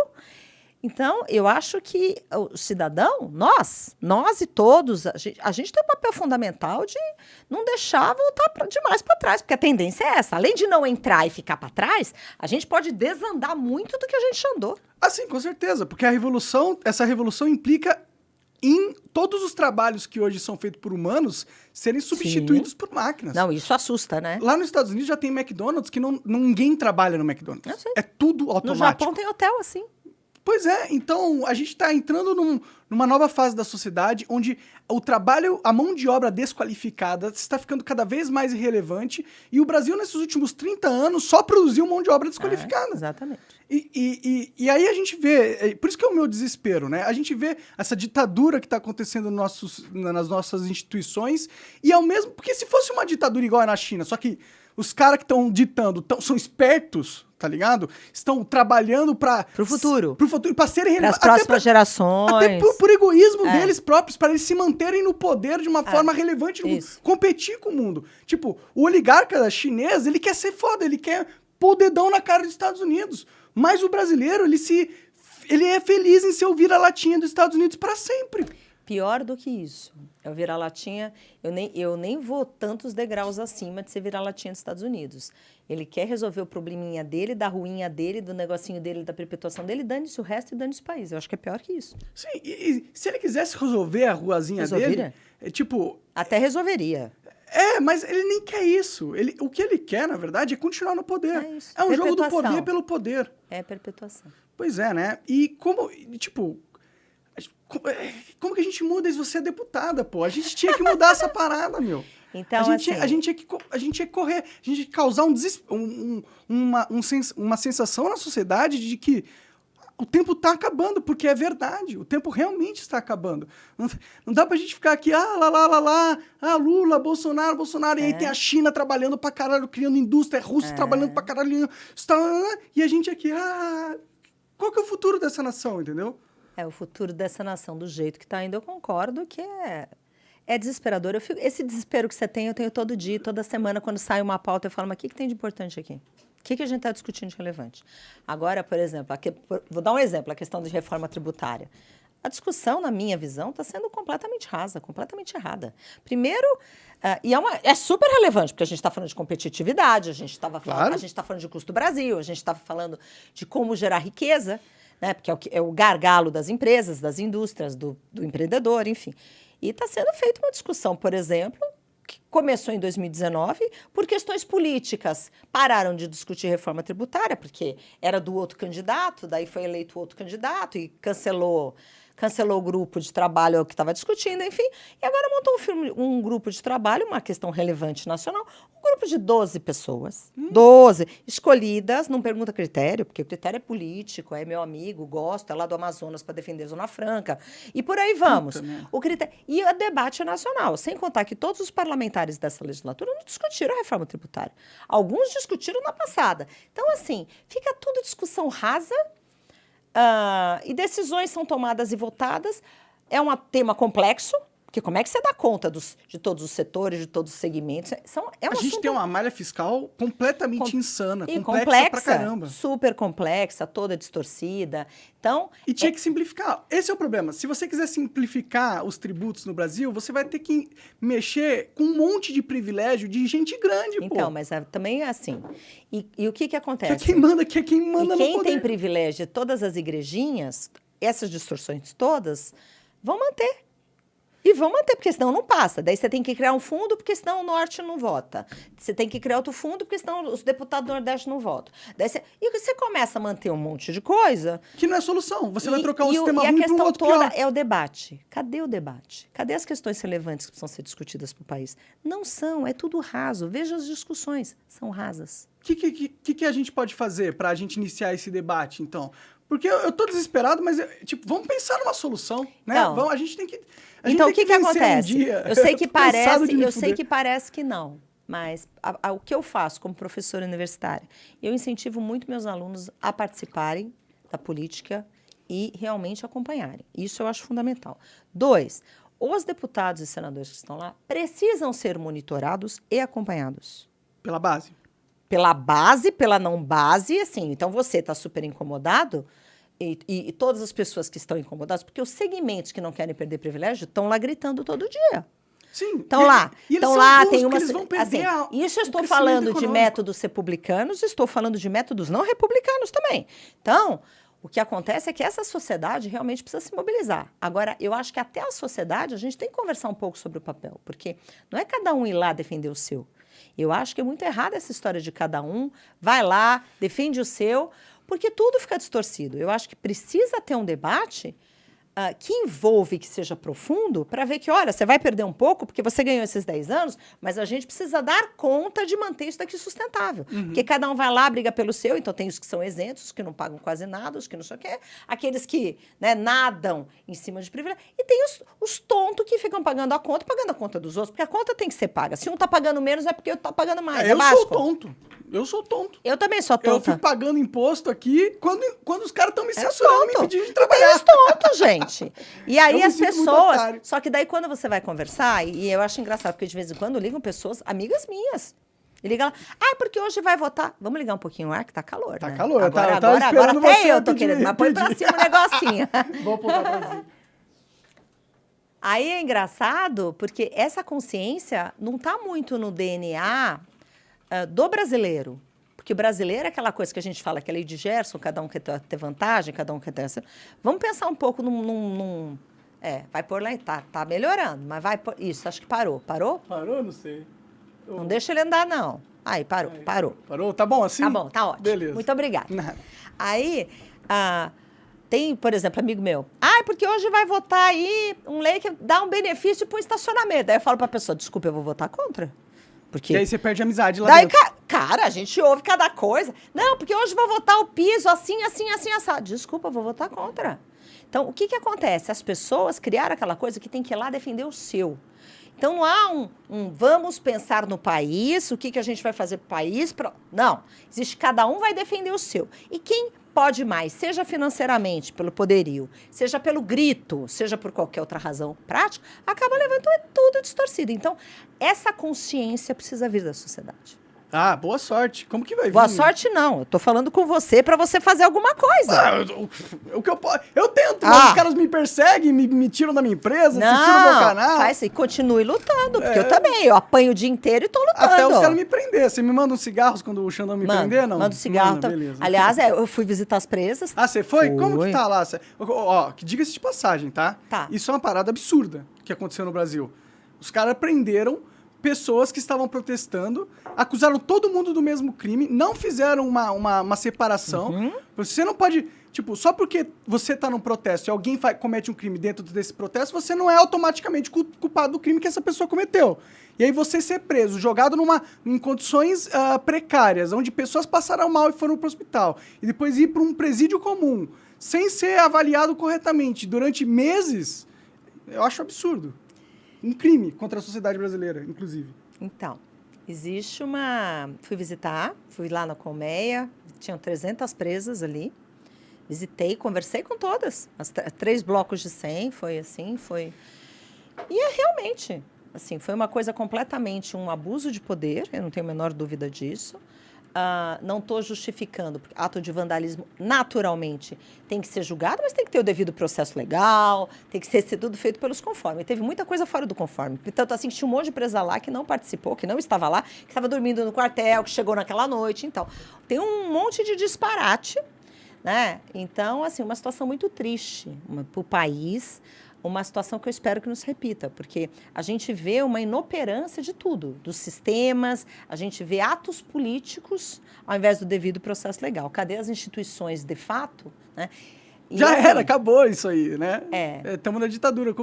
Então, eu acho que o cidadão, nós e todos, a gente tem um papel fundamental de não deixar voltar demais para trás, porque a tendência é essa. Além de não entrar e ficar para trás, a gente pode desandar muito do que a gente andou. Sim, com certeza, porque essa revolução implica em todos os trabalhos que hoje são feitos por humanos serem substituídos por máquinas. Não, isso assusta, né? Lá nos Estados Unidos já tem McDonald's que ninguém trabalha no McDonald's. É tudo automático. No Japão tem hotel assim. Pois é, então a gente está entrando numa nova fase da sociedade onde o trabalho, a mão de obra desqualificada está ficando cada vez mais irrelevante e o Brasil, nesses últimos 30 anos, só produziu mão de obra desqualificada. Exatamente. E aí a gente vê, por isso que é o meu desespero, né? A gente vê essa ditadura que está acontecendo nas nossas instituições e ao mesmo... Porque se fosse uma ditadura igual a na China, só que os caras que estão ditando são espertos, tá ligado? Estão trabalhando pro futuro, para serem relevantes. Para as próximas gerações. Até por egoísmo deles próprios, para eles se manterem no poder de uma forma relevante, competir com o mundo. Tipo, o oligarca chinês, ele quer ser foda, ele quer pôr o dedão na cara dos Estados Unidos. Mas o brasileiro, ele é feliz em ser o vira-latinha dos Estados Unidos para sempre. Pior do que isso. É o vira-latinha, eu nem vou tantos degraus acima de ser vira-latinha dos Estados Unidos. Ele quer resolver o probleminha dele, da ruinha dele, do negocinho dele, da perpetuação dele, dane-se o resto e dane-se o país. Eu acho que é pior que isso. Sim, e se ele quisesse resolver a ruazinha dele, tipo... Até resolveria. Mas ele nem quer isso. O que ele quer, na verdade, é continuar no poder. É isso. É um jogo do poder pelo poder. É perpetuação. Pois é, né? E como que a gente muda isso? Você é deputada, pô. A gente tinha que mudar essa parada, meu. Então, a gente tinha que correr, a gente tinha que causar uma sensação na sociedade de que o tempo está acabando, porque é verdade. O tempo realmente está acabando. Não dá pra gente ficar aqui, Lula, Bolsonaro, e aí tem a China trabalhando pra caralho, criando indústria, a Rússia trabalhando pra caralho, e a gente aqui, qual que é o futuro dessa nação, entendeu? O futuro dessa nação, do jeito que está indo, eu concordo que é desesperador. Esse desespero que você tem, eu tenho todo dia, toda semana, quando sai uma pauta, eu falo, mas o que tem de importante aqui? O que a gente está discutindo de relevante? Agora, por exemplo, vou dar um exemplo, a questão de reforma tributária. A discussão, na minha visão, está sendo completamente rasa, completamente errada. Primeiro, é super relevante, porque a gente está falando de competitividade, a gente está falando de custo do Brasil, a gente está falando de como gerar riqueza, né? Porque é o gargalo das empresas, das indústrias, do empreendedor, enfim. E está sendo feita uma discussão, por exemplo, que começou em 2019, por questões políticas. Pararam de discutir reforma tributária, porque era do outro candidato, daí foi eleito outro candidato e cancelou o grupo de trabalho que estava discutindo, enfim. E agora montou um grupo de trabalho, uma questão relevante nacional, um grupo de 12 pessoas. 12, escolhidas, não pergunta critério, porque o critério é político, é meu amigo, gosto, é lá do Amazonas para defender a Zona Franca. E por aí vamos. O critério, e o debate é nacional, sem contar que todos os parlamentares dessa legislatura não discutiram a reforma tributária. Alguns discutiram na passada. Então, assim, fica tudo discussão rasa, e decisões são tomadas e votadas. É um tema complexo, porque como é que você dá conta de todos os setores, de todos os segmentos? A gente tem uma malha fiscal completamente insana, complexa pra caramba. Super complexa, toda distorcida. Então, e tinha que simplificar. Esse é o problema. Se você quiser simplificar os tributos no Brasil, você vai ter que mexer com um monte de privilégio de gente grande, pô. Então, mas também é assim. E o que acontece? Que é quem manda no poder. Quem tem privilégio de todas as igrejinhas, essas distorções todas, vão manter. E vão manter, porque senão não passa. Daí você tem que criar um fundo, porque senão o Norte não vota. Você tem que criar outro fundo, porque senão os deputados do Nordeste não votam. E você começa a manter um monte de coisa... Que não é solução. Você vai trocar um sistema ruim para um outro pior. E a questão toda é o debate. Cadê o debate? Cadê as questões relevantes que precisam ser discutidas para o país? Não são, é tudo raso. Veja as discussões, são rasas. O que a gente pode fazer para a gente iniciar esse debate, então? Porque eu tô desesperado, mas, vamos pensar numa solução, né? Não. A gente tem que... Então, o que acontece? Eu sei que parece que não, mas o que eu faço como professora universitária? Eu incentivo muito meus alunos a participarem da política e realmente acompanharem. Isso eu acho fundamental. 2, os deputados e senadores que estão lá precisam ser monitorados e acompanhados. Pela base? Pela base, pela não base, assim. Então, você está super incomodado... E todas as pessoas que estão incomodadas, porque os segmentos que não querem perder privilégio estão lá gritando todo dia. Sim. Estão lá, tem uma... Assim, isso eu estou falando de métodos republicanos, estou falando de métodos não republicanos também. Então, o que acontece é que essa sociedade realmente precisa se mobilizar. Agora, eu acho que até a sociedade, a gente tem que conversar um pouco sobre o papel, porque não é cada um ir lá defender o seu. Eu acho que é muito errada essa história de cada um vai lá, defende o seu... Porque tudo fica distorcido. Eu acho que precisa ter um debate que envolve, que seja profundo, para ver que, olha, você vai perder um pouco porque você ganhou esses 10 anos, mas a gente precisa dar conta de manter isso daqui sustentável. Porque cada um vai lá, briga pelo seu, então tem os que são isentos, os que não pagam quase nada, os que não sei o quê, aqueles que nadam em cima de privilégio, e tem os tontos que ficam pagando a conta dos outros, porque a conta tem que ser paga. Se um tá pagando menos, é porque eu tá pagando mais. Eu sou tonto. Eu sou tonto. Eu também sou tonta. Eu fico pagando imposto aqui quando os caras estão me censurando, me pedindo de trabalhar. Tem os tontos, gente. E aí as pessoas... Só que daí quando você vai conversar, e eu acho engraçado, porque de vez em quando ligam pessoas, amigas minhas. E liga lá, porque hoje vai votar. Vamos ligar um pouquinho o ar, que tá calor, Tá né? calor. Agora até eu tô querendo, mas põe pra cima um negocinho. Vou apontar pra cima. Aí é engraçado, porque essa consciência não tá muito no DNA do brasileiro. Porque o brasileiro é aquela coisa que a gente fala, que é lei de Gerson, cada um quer ter vantagem, cada um quer ter... Vamos pensar um pouco vai por lá e tá melhorando, mas vai por... Isso, acho que parou. Parou? Parou? Não sei. Não deixa ele andar, não. Aí, parou. Parou? Tá bom assim? Tá bom, tá ótimo. Beleza. Muito obrigada. Nada. Aí, tem, por exemplo, amigo meu. Porque hoje vai votar aí um lei que dá um benefício para o estacionamento. Aí eu falo para a pessoa, desculpa, eu vou votar contra. Porque... E aí você perde a amizade lá Daí, dentro. cara, a gente ouve cada coisa. Não, porque hoje vou votar o piso assim, assado. Desculpa, eu vou votar contra. Então, o que acontece? As pessoas criaram aquela coisa que tem que ir lá defender o seu. Então, não há vamos pensar no país, o que a gente vai fazer para o país. Não, existe cada um vai defender o seu. E quem pode mais, seja financeiramente, pelo poderio, seja pelo grito, seja por qualquer outra razão prática, acaba levando tudo distorcido. Então, essa consciência precisa vir da sociedade. Boa sorte. Como que vai vir? Boa sorte não, eu tô falando com você para você fazer alguma coisa. Eu tento, mas os caras me perseguem, me tiram da minha empresa, não, se tiram do meu canal. Faz isso e continue lutando, porque eu também, eu apanho o dia inteiro e tô lutando. Até os caras me prender. Você me manda uns cigarros quando o Xandão me prender, não? Manda um cigarro. Beleza. Aliás, eu fui visitar as presas. Você foi? Como que tá lá? Que diga-se de passagem, tá? Isso é uma parada absurda que aconteceu no Brasil. Os caras prenderam pessoas que estavam protestando, acusaram todo mundo do mesmo crime, não fizeram uma separação. Você não pode... Tipo, só porque você tá num protesto e alguém comete um crime dentro desse protesto, você não é automaticamente culpado do crime que essa pessoa cometeu. E aí você ser preso, jogado em condições precárias, onde pessoas passaram mal e foram pro hospital, e depois ir para um presídio comum, sem ser avaliado corretamente durante meses, eu acho absurdo. Um crime contra a sociedade brasileira, inclusive. Então, existe fui lá na Colmeia, tinham 300 presas ali, visitei, conversei com todas, 3 blocos de 100, E realmente, assim, foi uma coisa completamente um abuso de poder, eu não tenho a menor dúvida disso. Não estou justificando, porque ato de vandalismo, naturalmente, tem que ser julgado, mas tem que ter o devido processo legal, tem que ser tudo feito pelos conformes. Teve muita coisa fora do conforme. Tanto assim, tinha um monte de presa lá que não participou, que não estava lá, que estava dormindo no quartel, que chegou naquela noite. Então, tem um monte de disparate, né? Então, assim, uma situação muito triste para o país, uma situação que eu espero que não se repita, porque a gente vê uma inoperância de tudo, dos sistemas, a gente vê atos políticos ao invés do devido processo legal. Cadê as instituições de fato, né? Acabou isso aí, né? Estamos na ditadura.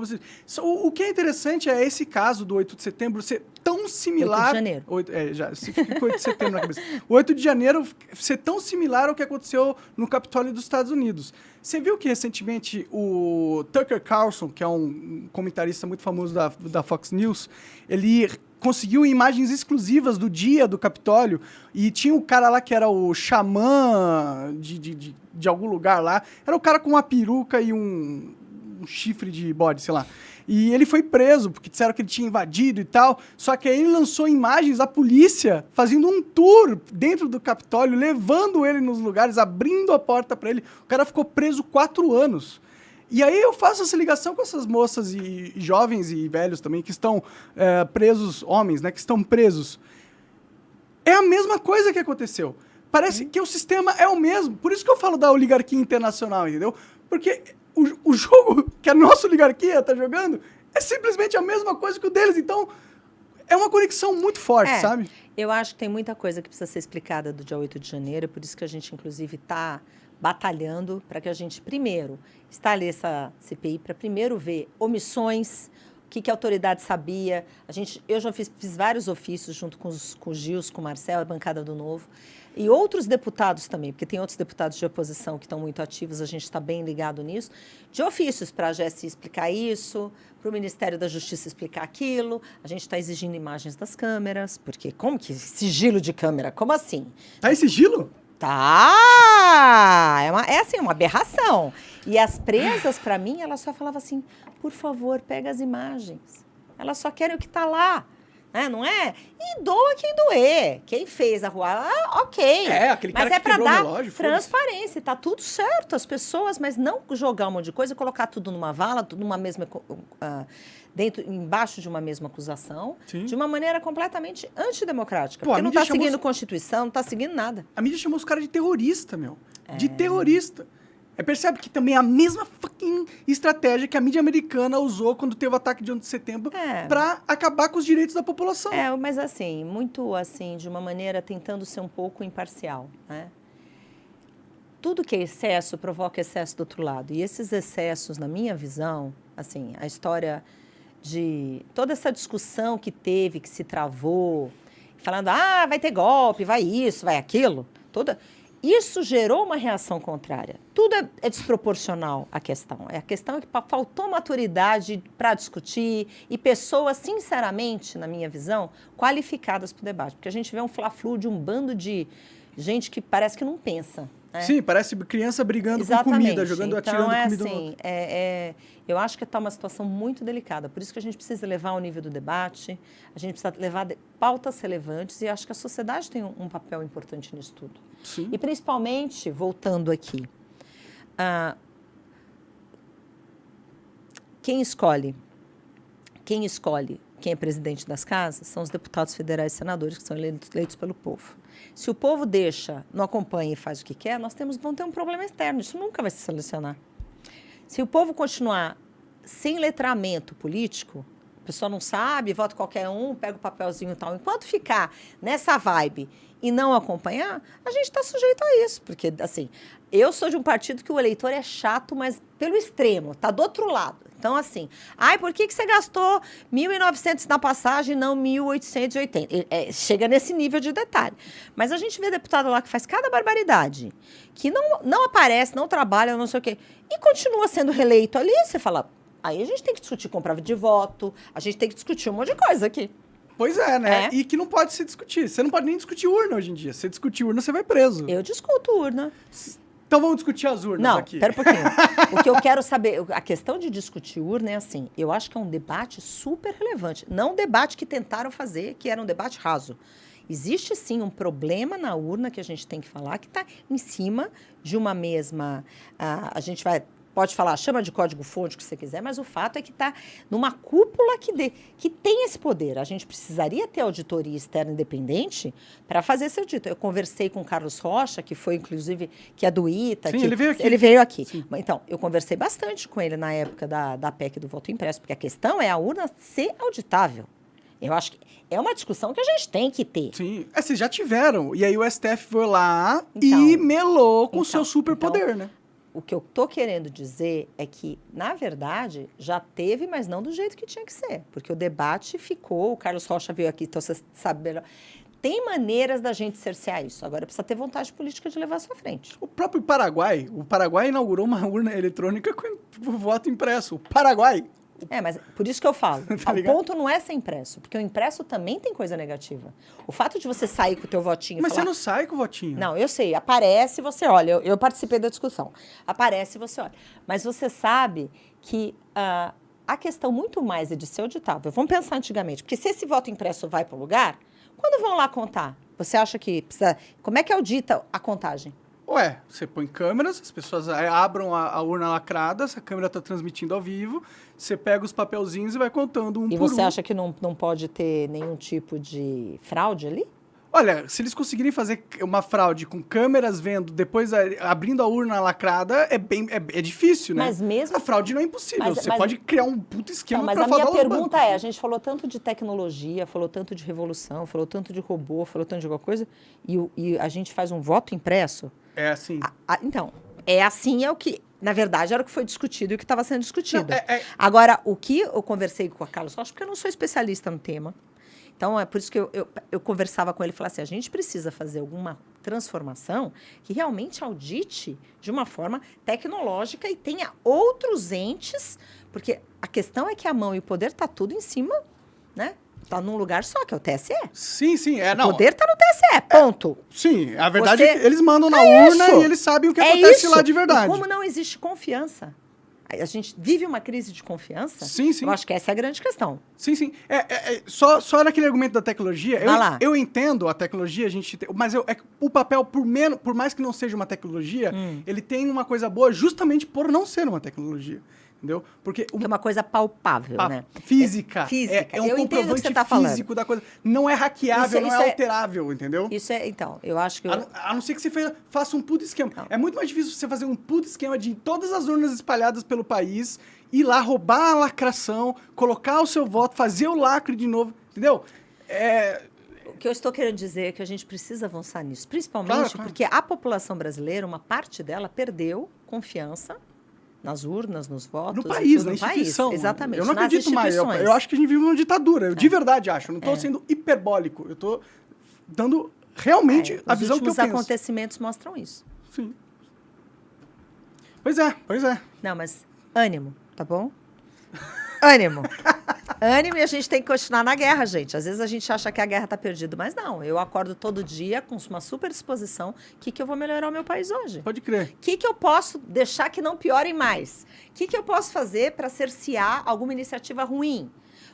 O que é interessante é esse caso do 8 de setembro ser tão similar... 8 de janeiro. Se fica com 8 de setembro na cabeça. O 8 de janeiro ser tão similar ao que aconteceu no Capitólio dos Estados Unidos. Você viu que recentemente o Tucker Carlson, que é um comentarista muito famoso da Fox News, ele conseguiu imagens exclusivas do dia do Capitólio e tinha um cara lá que era o xamã de algum lugar lá. Era um cara com uma peruca e um chifre de bode, sei lá. E ele foi preso, porque disseram que ele tinha invadido e tal. Só que aí ele lançou imagens da polícia fazendo um tour dentro do Capitólio, levando ele nos lugares, abrindo a porta para ele. O cara ficou preso 4 anos. E aí eu faço essa ligação com essas moças e jovens e velhos também que estão presos, homens, né, que estão presos. É a mesma coisa que aconteceu. Parece que o sistema é o mesmo. Por isso que eu falo da oligarquia internacional, entendeu? Porque o jogo que a nossa oligarquia está jogando é simplesmente a mesma coisa que o deles. Então, é uma conexão muito forte, sabe? Eu acho que tem muita coisa que precisa ser explicada do dia 8 de janeiro, por isso que a gente, inclusive, está batalhando para que a gente, primeiro, instale essa CPI, para primeiro ver omissões, o que a autoridade sabia. Eu já fiz vários ofícios junto com o Gils, com o Marcel, a bancada do Novo, e outros deputados também, porque tem outros deputados de oposição que estão muito ativos, a gente está bem ligado nisso, de ofícios para a GSI explicar isso, para o Ministério da Justiça explicar aquilo. A gente está exigindo imagens das câmeras, porque como que sigilo de câmera? Como assim? Tá em sigilo? Tá! É uma aberração. E as presas, para mim, elas só falavam assim, por favor, pega as imagens. Elas só querem o que está lá. Não é? E doa quem doer. Quem fez a rua, ok. Aquele cara mas que quebrou o dar relógio, transparência. Tá tudo certo, as pessoas, mas não jogar um monte de coisa, colocar tudo numa vala, tudo numa mesma... embaixo de uma mesma acusação, Sim. de uma maneira completamente antidemocrática. Porque não está seguindo Constituição, não está seguindo nada. A mídia chamou os caras de terrorista, meu. De terrorista. Percebe que também é a mesma fucking estratégia que a mídia americana usou quando teve o ataque de 11 de setembro pra acabar com os direitos da população. Mas assim, muito assim, de uma maneira tentando ser um pouco imparcial, né? Tudo que é excesso provoca excesso do outro lado. E esses excessos, na minha visão, assim, a história de toda essa discussão que teve, que se travou, falando, vai ter golpe, vai isso, vai aquilo, isso gerou uma reação contrária. Tudo é desproporcional à questão. A questão é que faltou maturidade para discutir e pessoas, sinceramente, na minha visão, qualificadas para o debate. Porque a gente vê um fla-flu de um bando de gente que parece que não pensa. Sim, parece criança brigando com comida, jogando, atirando comida no outro. Eu acho que está uma situação muito delicada. Por isso que a gente precisa levar o nível do debate, a gente precisa levar pautas relevantes e acho que a sociedade tem um papel importante nisso tudo. Sim. E principalmente, voltando aqui, quem escolhe quem é presidente das casas são os deputados federais e senadores, que são eleitos pelo povo. Se o povo não acompanha e faz o que quer, vamos ter um problema externo. Isso nunca vai se solucionar. Se o povo continuar sem letramento político, a pessoa não sabe, vota qualquer um, pega o papelzinho e tal. Enquanto ficar nessa vibe e não acompanhar, a gente está sujeito a isso. Porque, assim, eu sou de um partido que o eleitor é chato, mas pelo extremo, está do outro lado. Então, assim, por que você gastou 1.900 na passagem e não 1.880? Chega nesse nível de detalhe. Mas a gente vê deputado lá que faz cada barbaridade, que não aparece, não trabalha, não sei o quê, e continua sendo reeleito ali, você fala, aí a gente tem que discutir comprova de voto, a gente tem que discutir um monte de coisa aqui. Pois é, né? E que não pode se discutir. Você não pode nem discutir urna hoje em dia. Se você discutir urna, você vai preso. Eu discuto urna. Então vamos discutir as urnas aqui. Não, espera um pouquinho. O que eu quero saber, a questão de discutir urna é assim, eu acho que é um debate super relevante. Não um debate que tentaram fazer, que era um debate raso. Existe, sim, um problema na urna que a gente tem que falar, que está em cima de uma mesma... a gente pode falar, chama de código-fonte, o que você quiser, mas o fato é que está numa cúpula que tem esse poder. A gente precisaria ter auditoria externa independente para fazer esse audito. Eu conversei com o Carlos Rocha, que foi, inclusive, que é do ITA. Sim, ele veio aqui. Ele veio aqui. Sim. Então, eu conversei bastante com ele na época da PEC do voto impresso, porque a questão é a urna ser auditável. Eu acho que é uma discussão que a gente tem que ter. Sim, vocês já tiveram. E aí o STF foi lá e melou com o seu superpoder, né? O que eu estou querendo dizer é que, na verdade, já teve, mas não do jeito que tinha que ser. Porque o debate ficou, o Carlos Rocha veio aqui, então você sabe melhor. Tem maneiras da gente cercear isso. Agora, precisa ter vontade política de levar isso à frente. O próprio Paraguai, inaugurou uma urna eletrônica com voto impresso. O Paraguai. Mas por isso que eu falo. Tá o ponto não é ser impresso, porque o impresso também tem coisa negativa. O fato de você sair com o teu votinho... Mas você não sai com o votinho. Não, eu sei. Aparece, você olha. Eu participei da discussão. Aparece, você olha. Mas você sabe que a questão muito mais é de ser auditável. Vamos pensar antigamente. Porque se esse voto impresso vai para o lugar, quando vão lá contar? Você acha que precisa... Como é que audita a contagem? Você põe câmeras, as pessoas abram a urna lacrada, essa câmera está transmitindo ao vivo, você pega os papelzinhos e vai contando um por um. E você acha que não pode ter nenhum tipo de fraude ali? Olha, se eles conseguirem fazer uma fraude com câmeras vendo, depois abrindo a urna lacrada, é difícil, né? Mas mesmo... A fraude não é impossível, você pode criar um puto esquema para fraudar os bancos. Mas a minha pergunta a gente falou tanto de tecnologia, falou tanto de revolução, falou tanto de robô, falou tanto de alguma coisa, e a gente faz um voto impresso... É assim. Então, é assim, é o que... Na verdade, era o que foi discutido e o que estava sendo discutido. Não, Agora, o que eu conversei com a Carlos Rocha, porque eu não sou especialista no tema, então é por isso que eu conversava com ele e falava assim, a gente precisa fazer alguma transformação que realmente audite de uma forma tecnológica e tenha outros entes, porque a questão é que a mão e o poder está tudo em cima, né? Está num lugar só, que é o TSE. Sim. O poder está no TSE, ponto. Sim, a verdade é que eles mandam na urna e eles sabem o que acontece lá de verdade. E como não existe confiança, a gente vive uma crise de confiança. Sim. Eu acho que essa é a grande questão. Sim. Só naquele argumento da tecnologia, eu entendo a tecnologia, mas o papel, por mais que não seja uma tecnologia, ele tem uma coisa boa justamente por não ser uma tecnologia. entendeu? Porque é uma coisa palpável, né? Física. Física. É um eu entendo o que você tá físico falando. Da coisa. Não é hackeável, não é alterável, entendeu? Isso é, então, eu acho que... A não ser que você faça um puto esquema. Não. É muito mais difícil você fazer um puto esquema de todas as urnas espalhadas pelo país, ir lá, roubar a lacração, colocar o seu voto, fazer o lacre de novo, entendeu? O que eu estou querendo dizer é que a gente precisa avançar nisso, principalmente porque a população brasileira, uma parte dela, perdeu confiança nas urnas, nos votos. No país, na instituição. País. Exatamente. Eu não acredito mais. Eu acho que a gente vive numa ditadura. Eu de verdade acho. Eu não estou sendo hiperbólico. Eu estou dando realmente a visão que eu penso. Os últimos acontecimentos mostram isso. Sim. Pois é. Não, mas ânimo, tá bom? Ânimo. Ânimo, e a gente tem que continuar na guerra, gente. Às vezes a gente acha que a guerra está perdida, mas não. Eu acordo todo dia com uma super disposição. O que eu vou melhorar o meu país hoje? Pode crer. O que eu posso deixar que não piore mais? O que eu posso fazer para cercear alguma iniciativa ruim?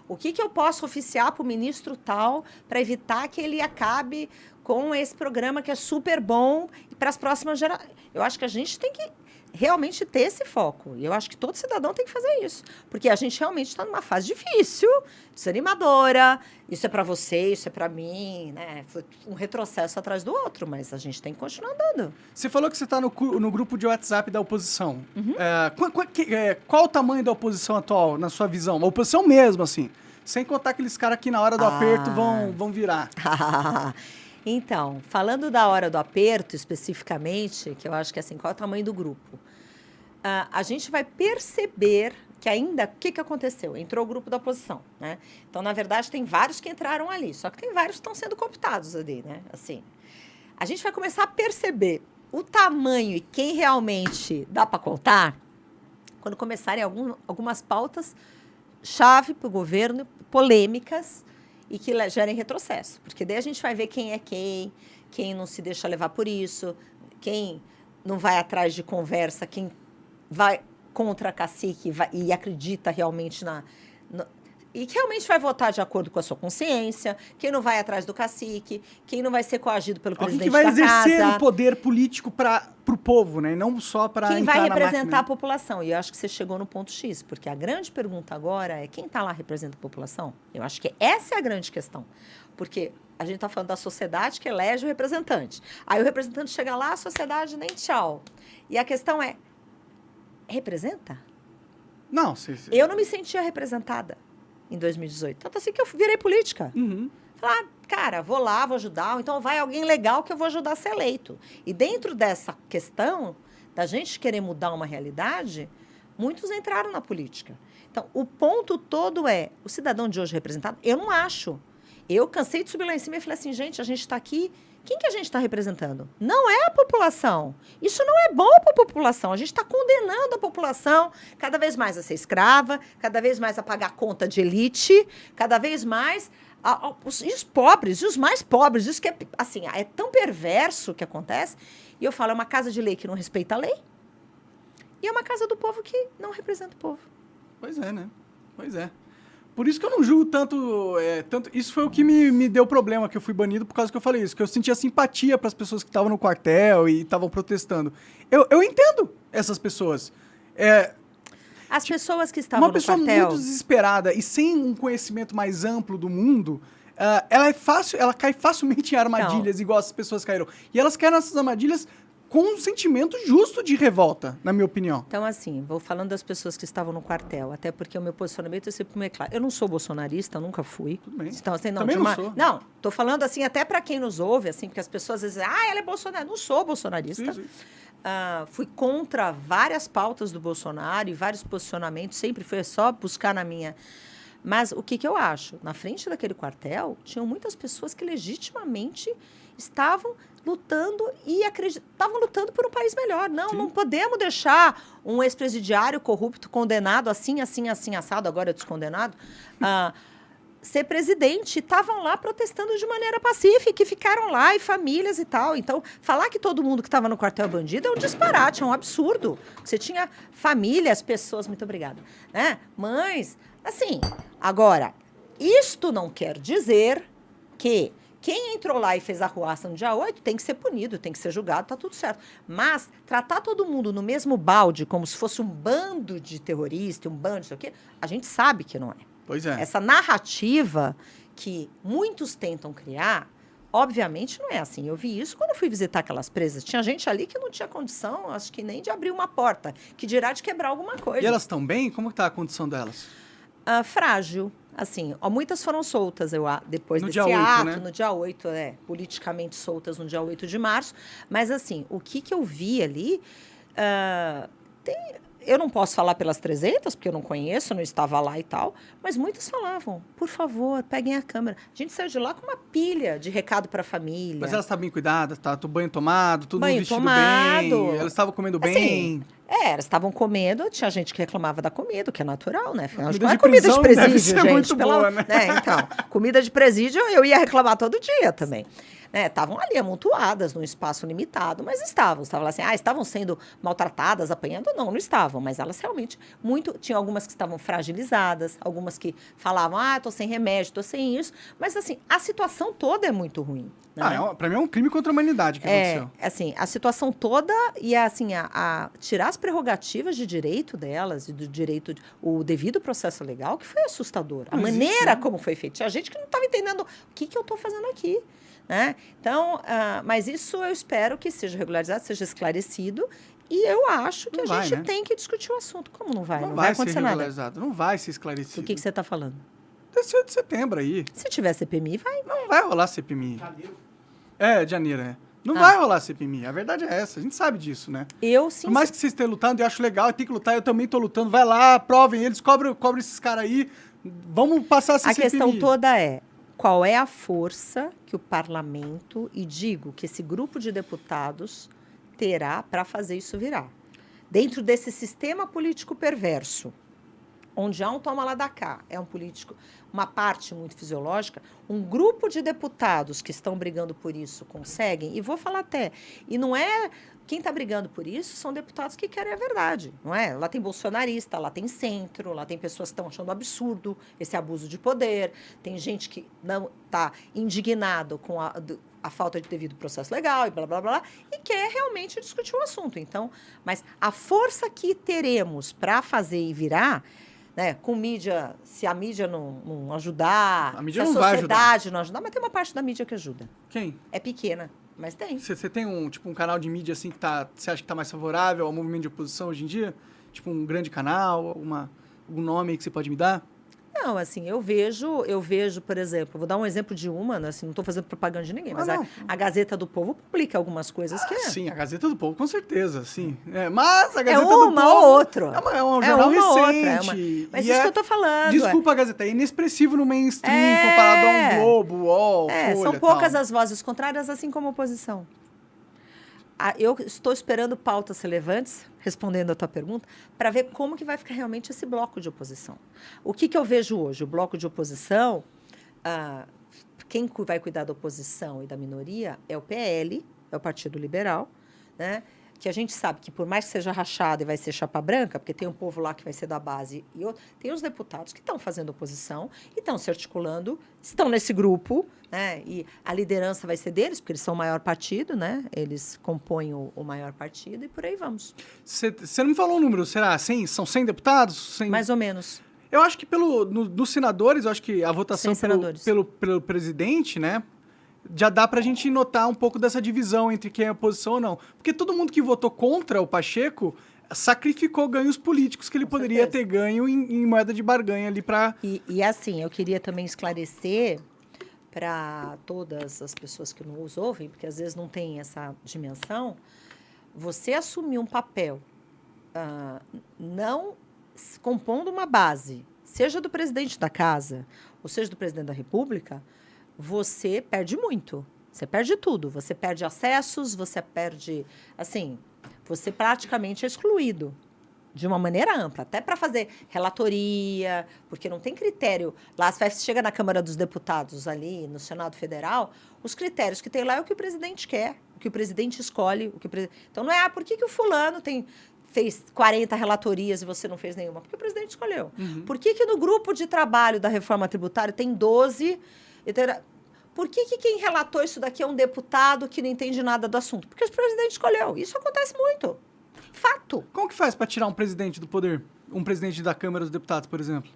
O que eu posso oficiar para o ministro tal para evitar que ele acabe com esse programa que é super bom para as próximas gerações? Eu acho que a gente tem que realmente ter esse foco. E eu acho que todo cidadão tem que fazer isso. Porque a gente realmente está numa fase difícil, desanimadora. Isso é para você, isso é para mim, né? Foi um retrocesso atrás do outro, mas a gente tem que continuar andando. Você falou que você está no grupo de WhatsApp da oposição. Uhum. Qual o tamanho da oposição atual, na sua visão? A oposição mesmo, assim. Sem contar aqueles caras que na hora do aperto vão virar. Então, falando da hora do aperto especificamente, que eu acho que assim, qual é o tamanho do grupo? A gente vai perceber que ainda, o que aconteceu? Entrou o grupo da oposição, né? Então, na verdade, tem vários que entraram ali, só que tem vários que estão sendo cooptados ali, né? Assim, a gente vai começar a perceber o tamanho e quem realmente dá para contar quando começarem algumas pautas chave para o governo, polêmicas, e que gerem retrocesso. Porque daí a gente vai ver quem é quem não se deixa levar por isso, quem não vai atrás de conversa, quem vai contra a cacique e acredita realmente e que realmente vai votar de acordo com a sua consciência, quem não vai atrás do cacique, quem não vai ser coagido pelo presidente da casa. Quem vai exercer o poder político para o povo, né? E não só para quem vai representar a população. E eu acho que você chegou no ponto X, porque a grande pergunta agora é quem está lá representa a população? Eu acho que essa é a grande questão. Porque a gente está falando da sociedade que elege o representante. Aí o representante chega lá, a sociedade nem tchau. E a questão é, representa? Não, eu não me sentia representada em 2018. Tanto assim que eu virei política. Uhum. Falar, cara, vou lá, vou ajudar, ou então vai alguém legal que eu vou ajudar a ser eleito. E dentro dessa questão da gente querer mudar uma realidade, muitos entraram na política. Então, o ponto todo é, o cidadão de hoje representado, eu não acho. Eu cansei de subir lá em cima e falei assim, gente, a gente está aqui, quem que a gente está representando? Não é a população. Isso não é bom para a população. A gente está condenando a população cada vez mais a ser escrava, cada vez mais a pagar conta de elite, cada vez mais os pobres, e os mais pobres. Isso que é, assim, é tão perverso que acontece. E eu falo, é uma casa de lei que não respeita a lei e é uma casa do povo que não representa o povo. Pois é, né? Pois é. Por isso que eu não julgo tanto... isso foi o que me deu problema, que eu fui banido por causa que eu falei isso, que eu sentia simpatia para as pessoas que estavam no quartel e estavam protestando. Eu entendo essas pessoas. As pessoas que estavam no quartel... Uma pessoa muito desesperada e sem um conhecimento mais amplo do mundo, ela cai facilmente em armadilhas, igual as pessoas caíram. E elas caem nessas armadilhas com um sentimento justo de revolta, na minha opinião. Então, assim, vou falando das pessoas que estavam no quartel, até porque o meu posicionamento é sempre muito claro. Eu não sou bolsonarista, nunca fui. Tudo bem. Então, assim, Também não sou. Não, tô falando assim, até para quem nos ouve, assim, porque as pessoas às vezes ela é bolsonarista. Não sou bolsonarista. Sim. Fui contra várias pautas do Bolsonaro e vários posicionamentos, sempre foi só buscar na minha... Mas o que eu acho? Na frente daquele quartel, tinham muitas pessoas que legitimamente estavam lutando e estavam lutando por um país melhor. Não podemos deixar um ex-presidiário corrupto, condenado assim, assado, agora descondenado, ser presidente. Estavam lá protestando de maneira pacífica e ficaram lá, e famílias e tal. Então, falar que todo mundo que estava no quartel é bandido é um disparate, é um absurdo. Você tinha famílias, pessoas, muito obrigada, né? Mães, assim. Agora, isto não quer dizer que Quem entrou lá e fez a arruaça no dia 8 tem que ser punido, tem que ser julgado, tá tudo certo. Mas tratar todo mundo no mesmo balde, como se fosse um bando de terroristas, um bando de sei o quê, a gente sabe que não é. Pois é. Essa narrativa que muitos tentam criar, obviamente não é assim. Eu vi isso quando eu fui visitar aquelas presas. Tinha gente ali que não tinha condição, acho que nem de abrir uma porta, que dirá de quebrar alguma coisa. E elas estão bem? Como está a condição delas? Frágil. Assim, muitas foram soltas depois no desse dia 8, ato, né? no dia 8, politicamente soltas no dia 8 de março. Mas, assim, o que eu vi ali, eu não posso falar pelas 300, porque eu não conheço, não estava lá e tal, mas muitas falavam, por favor, peguem a câmera. A gente saiu de lá com uma pilha de recado para a família. Mas elas estavam bem cuidadas, tá? Banho tomado, tudo Banho vestido tomado. bem, elas estavam comendo bem. Assim, elas estavam comendo, tinha gente que reclamava da comida, o que é natural, né? Comida não é de comida prisão de presídio, deve ser gente. muito boa, né? Então, comida de presídio eu ia reclamar todo dia também. Estavam ali amontoadas num espaço limitado, mas estavam lá assim, estavam sendo maltratadas, apanhando? Não estavam, mas elas realmente tinha algumas que estavam fragilizadas, algumas que falavam, tô sem remédio, tô sem isso, mas assim, a situação toda é muito ruim. Né? Pra mim é um crime contra a humanidade que aconteceu. Assim, a situação toda e assim, a tirar as prerrogativas de direito delas, e do direito, o devido processo legal, que foi assustador. A maneira como foi feito. Tinha gente que não estava entendendo o que eu estou fazendo aqui. Né? Então, mas isso eu espero que seja regularizado, seja esclarecido, e eu acho que a gente tem que discutir o assunto. Como não vai? Não vai acontecer nada. Não vai ser esclarecido. O que você está falando? Desse 8 de setembro aí. Se tiver CPMI, vai. Não vai rolar CPMI. De janeiro, Não vai rolar CPMI, a verdade é essa, a gente sabe disso, né? Sim. Por mais que vocês estejam lutando, eu acho legal, tem que lutar, eu também tô lutando, vai lá, provem eles, cobrem esses caras aí, vamos passar essa CPMI. A questão toda é, qual é a força que o parlamento, e digo que esse grupo de deputados terá para fazer isso virar? Dentro desse sistema político perverso, onde há um toma lá da cá, é um político, uma parte muito fisiológica, um grupo de deputados que estão brigando por isso conseguem, e vou falar até, e não é... Quem está brigando por isso são deputados que querem a verdade, não é? Lá tem bolsonarista, lá tem centro, lá tem pessoas que estão achando absurdo esse abuso de poder, tem gente que não está indignado com a falta de devido processo legal e blá, blá, blá, e quer realmente discutir o assunto. Então, mas a força que teremos para fazer e virar, né, com mídia, se a mídia não ajudar, a mídia se a não vai sociedade não ajudar, mas tem uma parte da mídia que ajuda. Quem? É pequena. Mas tem. Você tem um canal de mídia assim que você acha que tá mais favorável ao movimento de oposição hoje em dia? Tipo um grande canal, algum nome aí que você pode me dar? Não, assim, eu vejo, por exemplo, vou dar um exemplo de uma, né, assim, não estou fazendo propaganda de ninguém, mas a Gazeta do Povo publica algumas coisas que Sim, a Gazeta do Povo, com certeza, sim. Mas a Gazeta do Povo... ou outra. É um jornal recente. Mas isso que eu estou falando. Desculpa, a Gazeta, é inexpressivo no mainstream comparado a um Globo, UOL, Folha, são poucas as vozes contrárias, assim como a oposição. Eu estou esperando pautas relevantes, respondendo a tua pergunta, para ver como que vai ficar realmente esse bloco de oposição. O que eu vejo hoje? O bloco de oposição, quem vai cuidar da oposição e da minoria é o PL, é o Partido Liberal, né? Que a gente sabe que, por mais que seja rachado e vai ser chapa branca, porque tem um povo lá que vai ser da base e outro, tem os deputados que estão fazendo oposição e estão se articulando, estão nesse grupo, né? E a liderança vai ser deles, porque eles são o maior partido, né? Eles compõem o maior partido e por aí vamos. Você não me falou o número, será 100? São 100 deputados? 100... Mais ou menos. Eu acho que nos senadores, eu acho que a votação pelo presidente, né? Já dá pra gente notar um pouco dessa divisão entre quem é oposição ou não. Porque todo mundo que votou contra o Pacheco sacrificou ganhos políticos que ele poderia ter ganho em moeda de barganha ali pra... E assim, eu queria também esclarecer para todas as pessoas que nos ouvem, porque às vezes não tem essa dimensão, você assumir um papel não compondo uma base, seja do presidente da casa, ou seja do presidente da República, você perde muito. Você perde tudo. Você perde acessos, você perde... Assim, você praticamente é excluído de uma maneira ampla. Até para fazer relatoria, porque não tem critério. Lá, se chega na Câmara dos Deputados, ali no Senado Federal, os critérios que tem lá é o que o presidente quer, o que o presidente escolhe. Então, não é, por que o fulano fez 40 relatorias e você não fez nenhuma? Porque o presidente escolheu. Por que no grupo de trabalho da reforma tributária tem 12... Por que quem relatou isso daqui é um deputado que não entende nada do assunto? Porque o presidente escolheu. Isso acontece muito. Fato. Como que faz para tirar um presidente do poder? Um presidente da Câmara dos Deputados, por exemplo?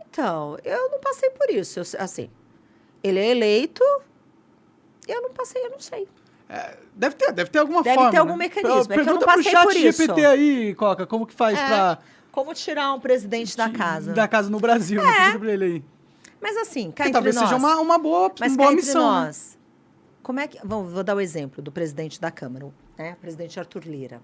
Então, eu não passei por isso. Assim, ele é eleito, eu não passei, eu não sei. Deve ter alguma Deve forma. ter algum né? mecanismo. É que eu não Pergunta passei pro chat por isso. GPT aí, Coca, como que faz pra... Como tirar um presidente da casa. Da casa no Brasil, né? Pergunta pra ele aí. Mas assim, cá entre talvez nós... seja uma boa, mas boa cá entre missão. nós, como é que... Vou dar o exemplo do presidente da Câmara, né? O presidente Arthur Lira.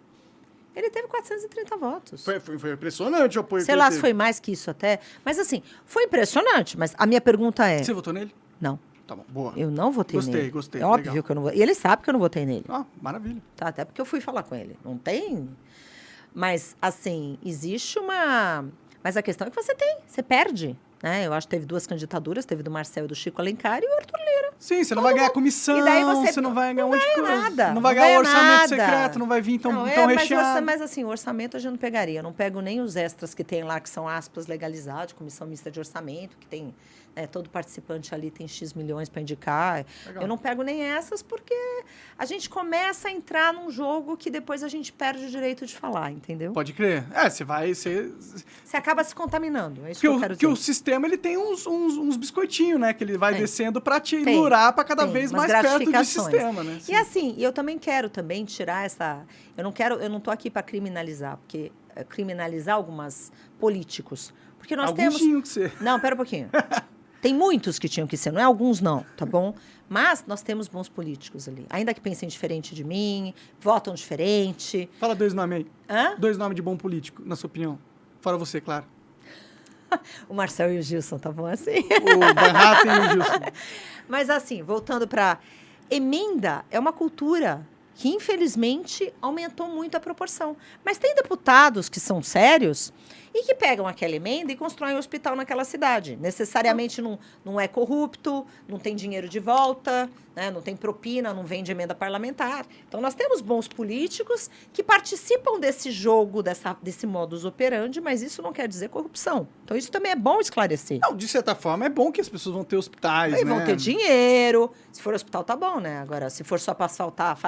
Ele teve 430 votos. Foi impressionante o apoio Sei que lá ele se teve. foi mais que isso até. Mas assim, foi impressionante. Mas a minha pergunta é... Você votou nele? Não. Tá bom, boa. Eu não votei nele. Gostei. É óbvio legal. que eu não vou. E ele sabe que eu não votei nele. Maravilha. Tá, até porque eu fui falar com ele. Não tem... Mas, assim, existe uma... Mas a questão é que você perde, né? Eu acho que teve 2 candidaturas, teve do Marcel e do Chico Alencar e o Arthur Lira. Sim, você não vai ganhar comissão, E daí você não vai ganhar um monte de coisa. nada, Não vai não ganhar ganha orçamento nada. secreto, não vai vir tão Não, recheado. Mas assim, o orçamento a gente não pegaria. Eu não pego nem os extras que tem lá, que são aspas legalizados, comissão mista de orçamento, que tem... todo participante ali tem X milhões para indicar. Legal. Eu não pego nem essas porque a gente começa a entrar num jogo que depois a gente perde o direito de falar, entendeu? Pode crer. Você vai... Você acaba se contaminando, é isso que eu quero dizer. Porque o sistema, ele tem uns biscoitinhos, né? Que ele vai descendo pra te Tem. lurar pra cada Tem, vez umas mais perto do gratificações. sistema, né? E assim, eu também quero também tirar essa... Eu não tô aqui para criminalizar, porque criminalizar algumas políticos. Porque nós Alguns temos... tinham que ser. Não, pera um pouquinho. Tem muitos que tinham que ser, não é alguns não, tá bom? Mas nós temos bons políticos ali. Ainda que pensem diferente de mim, votam diferente. Fala 2 nomes aí. Hã? 2 nomes de bom político, na sua opinião. Fora você, claro. O Marcel e o Gilson, tá bom assim? O Van Hatten e o Gilson. Mas assim, voltando para... Emenda é uma cultura que, infelizmente, aumentou muito a proporção. Mas tem deputados que são sérios e que pegam aquela emenda e constroem um hospital naquela cidade. Necessariamente não é corrupto, não tem dinheiro de volta, né? Não tem propina, não vende emenda parlamentar. Então, nós temos bons políticos que participam desse jogo, desse modus operandi, mas isso não quer dizer corrupção. Então, isso também é bom esclarecer. Não, de certa forma, é bom que as pessoas vão ter hospitais, Aí né? vão ter dinheiro. Se for hospital, tá bom, né? Agora, se for só para asfaltar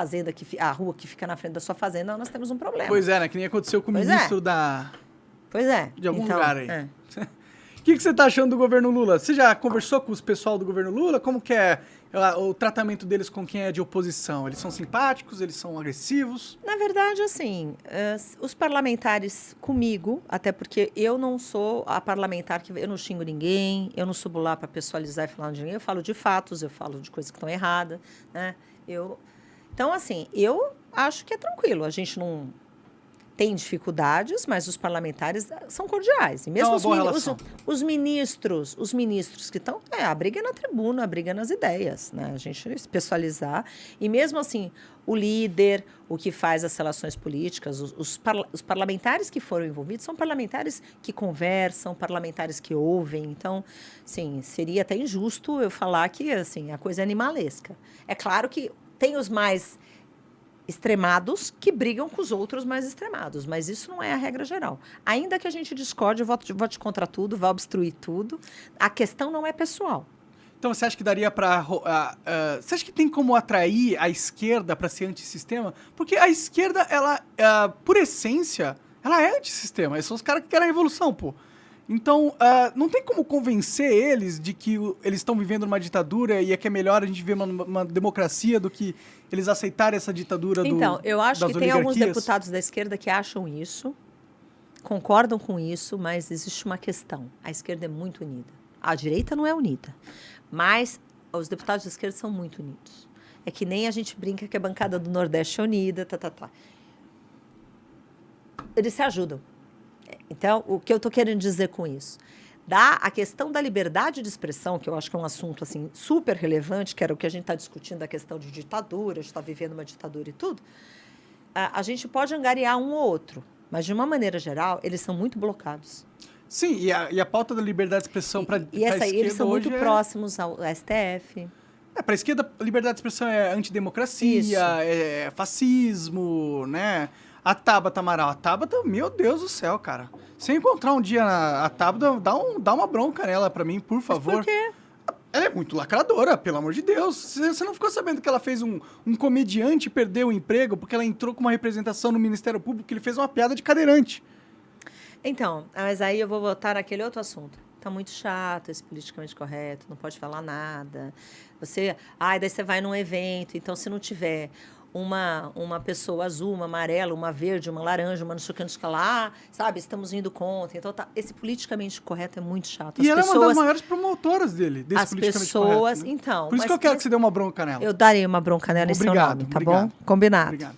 a rua que fica na frente da sua fazenda, nós temos um problema. Pois é, né? Que nem aconteceu com o Pois ministro da... Pois é. De algum Então, lugar aí. é. O que você tá achando do governo Lula? Você já conversou com os pessoal do governo Lula? Como que é o tratamento deles com quem é de oposição? Eles são simpáticos? Eles são agressivos? Na verdade, assim, os parlamentares comigo, até porque eu não sou a parlamentar que eu não xingo ninguém, eu não subo lá para pessoalizar e falar de ninguém, eu falo de fatos, eu falo de coisas que estão erradas, né? Então, assim, eu acho que é tranquilo. A gente não tem dificuldades, mas os parlamentares são cordiais. E mesmo os ministros que estão... a briga é na tribuna, a briga é nas ideias, né? A gente se pessoalizar. E mesmo assim, o líder, o que faz as relações políticas, os parlamentares que foram envolvidos são parlamentares que conversam, parlamentares que ouvem. Então, sim, seria até injusto eu falar que assim, a coisa é animalesca. É claro que tem os mais extremados que brigam com os outros mais extremados, mas isso não é a regra geral. Ainda que a gente discorde, vote contra tudo, vá obstruir tudo, a questão não é pessoal. Então você acha que daria para... você acha que tem como atrair a esquerda para ser antissistema? Porque a esquerda, ela, por essência, ela é antissistema. Eles são os caras que querem a evolução, pô. Então, não tem como convencer eles de que eles estão vivendo numa ditadura e é que é melhor a gente viver uma democracia do que eles aceitarem essa ditadura Então, eu acho das que tem alguns oligarquias? deputados da esquerda que acham isso, concordam com isso, mas existe uma questão. A esquerda é muito unida. A direita não é unida, mas os deputados da esquerda são muito unidos. É que nem a gente brinca que a bancada do Nordeste é unida, Eles se ajudam. Então, o que eu estou querendo dizer com isso? A questão da liberdade de expressão, que eu acho que é um assunto assim, super relevante, que era o que a gente está discutindo, a questão de ditadura, a gente está vivendo uma ditadura e tudo, a gente pode angariar um ou outro, mas, de uma maneira geral, eles são muito blocados. Sim, e a pauta da liberdade de expressão para a esquerda eles são muito hoje próximos ao STF. Para a esquerda, a liberdade de expressão é antidemocracia, Isso. é fascismo, né? A Tabata Amaral. A Tabata, meu Deus do céu, cara. Se eu encontrar um dia a Tabata, dá uma bronca nela pra mim, por favor. Mas por quê? Ela é muito lacradora, pelo amor de Deus. Você não ficou sabendo que ela fez um comediante perder o emprego porque ela entrou com uma representação no Ministério Público que ele fez uma piada de cadeirante? Então, mas aí eu vou voltar naquele outro assunto. Tá muito chato esse politicamente correto, não pode falar nada. Daí você vai num evento, então se não tiver uma pessoa azul, uma amarela, uma verde, uma laranja, uma não sei o que, não sei o que lá, sabe? Estamos indo contra. Então, esse politicamente correto é muito chato. Ela é uma das maiores promotoras desse politicamente correto. Né? Então... Por isso que eu quero que você dê uma bronca nela. Eu darei uma bronca nela em seu nome, tá bom? Combinado. Obrigado.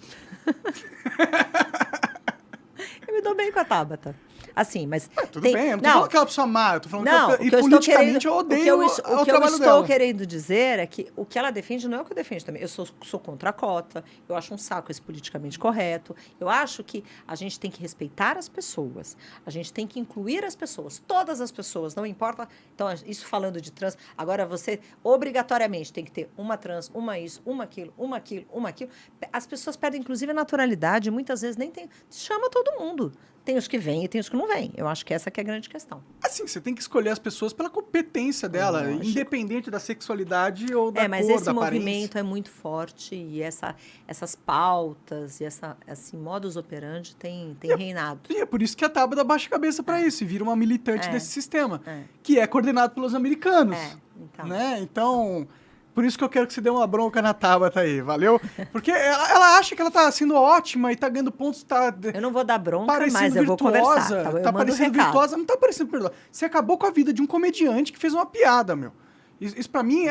Eu me dou bem com a Tabata. Assim, mas... tudo bem, eu não tô falando que ela precisa amar, eu tô falando que politicamente eu odeio o trabalho dela. O que eu estou querendo dizer é que o que ela defende não é o que eu defendo também. Eu sou contra a cota, eu acho um saco esse politicamente correto, eu acho que a gente tem que respeitar as pessoas, a gente tem que incluir as pessoas, todas as pessoas, não importa... Então, isso falando de trans, agora você obrigatoriamente tem que ter uma trans, uma isso, uma aquilo, uma aquilo, uma aquilo. As pessoas perdem, inclusive, a naturalidade, muitas vezes nem tem... Chama todo mundo. Tem os que vêm e tem os que não vêm. Eu acho que essa que é a grande questão. Assim, você tem que escolher as pessoas pela competência dela, independente da sexualidade ou da cor, da mas esse aparência. movimento é muito forte e essas pautas e esse modus operandi tem reinado. E é por isso que a Tabata baixa a cabeça para isso e vira uma militante desse sistema, que é coordenado pelos americanos. Então. Né? Então... Por isso que eu quero que você dê uma bronca na Tabata aí, valeu? Porque ela acha que ela tá sendo ótima e tá ganhando pontos, tá... Eu não vou dar bronca, mas eu vou conversar. Tá parecendo virtuosa, não tá parecendo virtuosa. Você acabou com a vida de um comediante que fez uma piada, meu. Isso pra mim,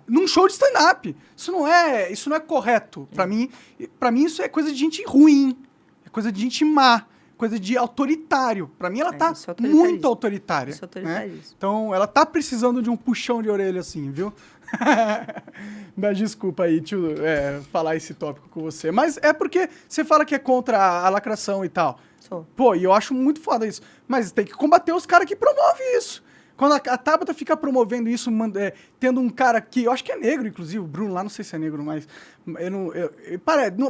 num show de stand-up. Isso não é correto. Pra mim isso é coisa de gente ruim. É coisa de gente má. Coisa de autoritário. Pra mim, ela tá muito autoritária. Isso é autoritarismo. Né? Então, ela tá precisando de um puxão de orelha, assim, viu? Mas desculpa aí, tio, falar esse tópico com você. Mas é porque você fala que é contra a lacração e tal. Sou. Pô, e eu acho muito foda isso. Mas tem que combater os caras que promovem isso. Quando a Tabata fica promovendo isso, tendo um cara que... Eu acho que é negro, inclusive. O Bruno lá, não sei se é negro, mas...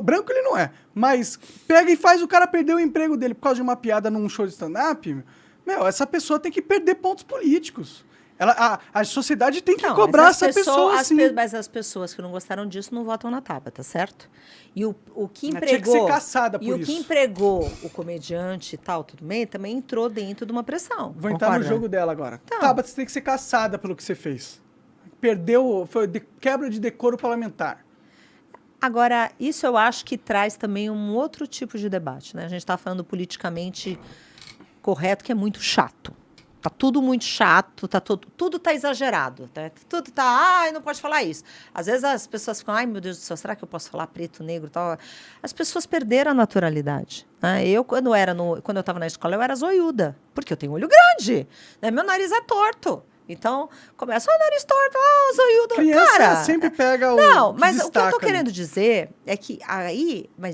branco ele não é. Mas pega e faz o cara perder o emprego dele por causa de uma piada num show de stand-up. Meu, essa pessoa tem que perder pontos políticos. A sociedade tem que cobrar essa pessoa, assim. Mas as pessoas que não gostaram disso não votam na Tabata, certo? E o que empregou... Tinha que ser caçada por isso. E o que empregou o comediante e tal, tudo bem, também entrou dentro de uma pressão. Vou entrar no jogo dela agora. Então. Tabata, você tem que ser caçada pelo que você fez. Foi quebra de decoro parlamentar. Agora, isso eu acho que traz também um outro tipo de debate, né? A gente está falando politicamente correto, que é muito chato. Tá tudo muito chato, tudo tá exagerado, tá? Tudo tá, não pode falar isso. Às vezes as pessoas ficam, meu Deus do céu, será que eu posso falar preto, negro, tal? As pessoas perderam a naturalidade. Né? Quando eu estava na escola, eu era zoiuda, porque eu tenho olho grande, né? Meu nariz é torto. Então, começa, o nariz torto, zoiudo, criança cara. Sempre pega o Não, mas destaca, o que eu tô querendo dizer é que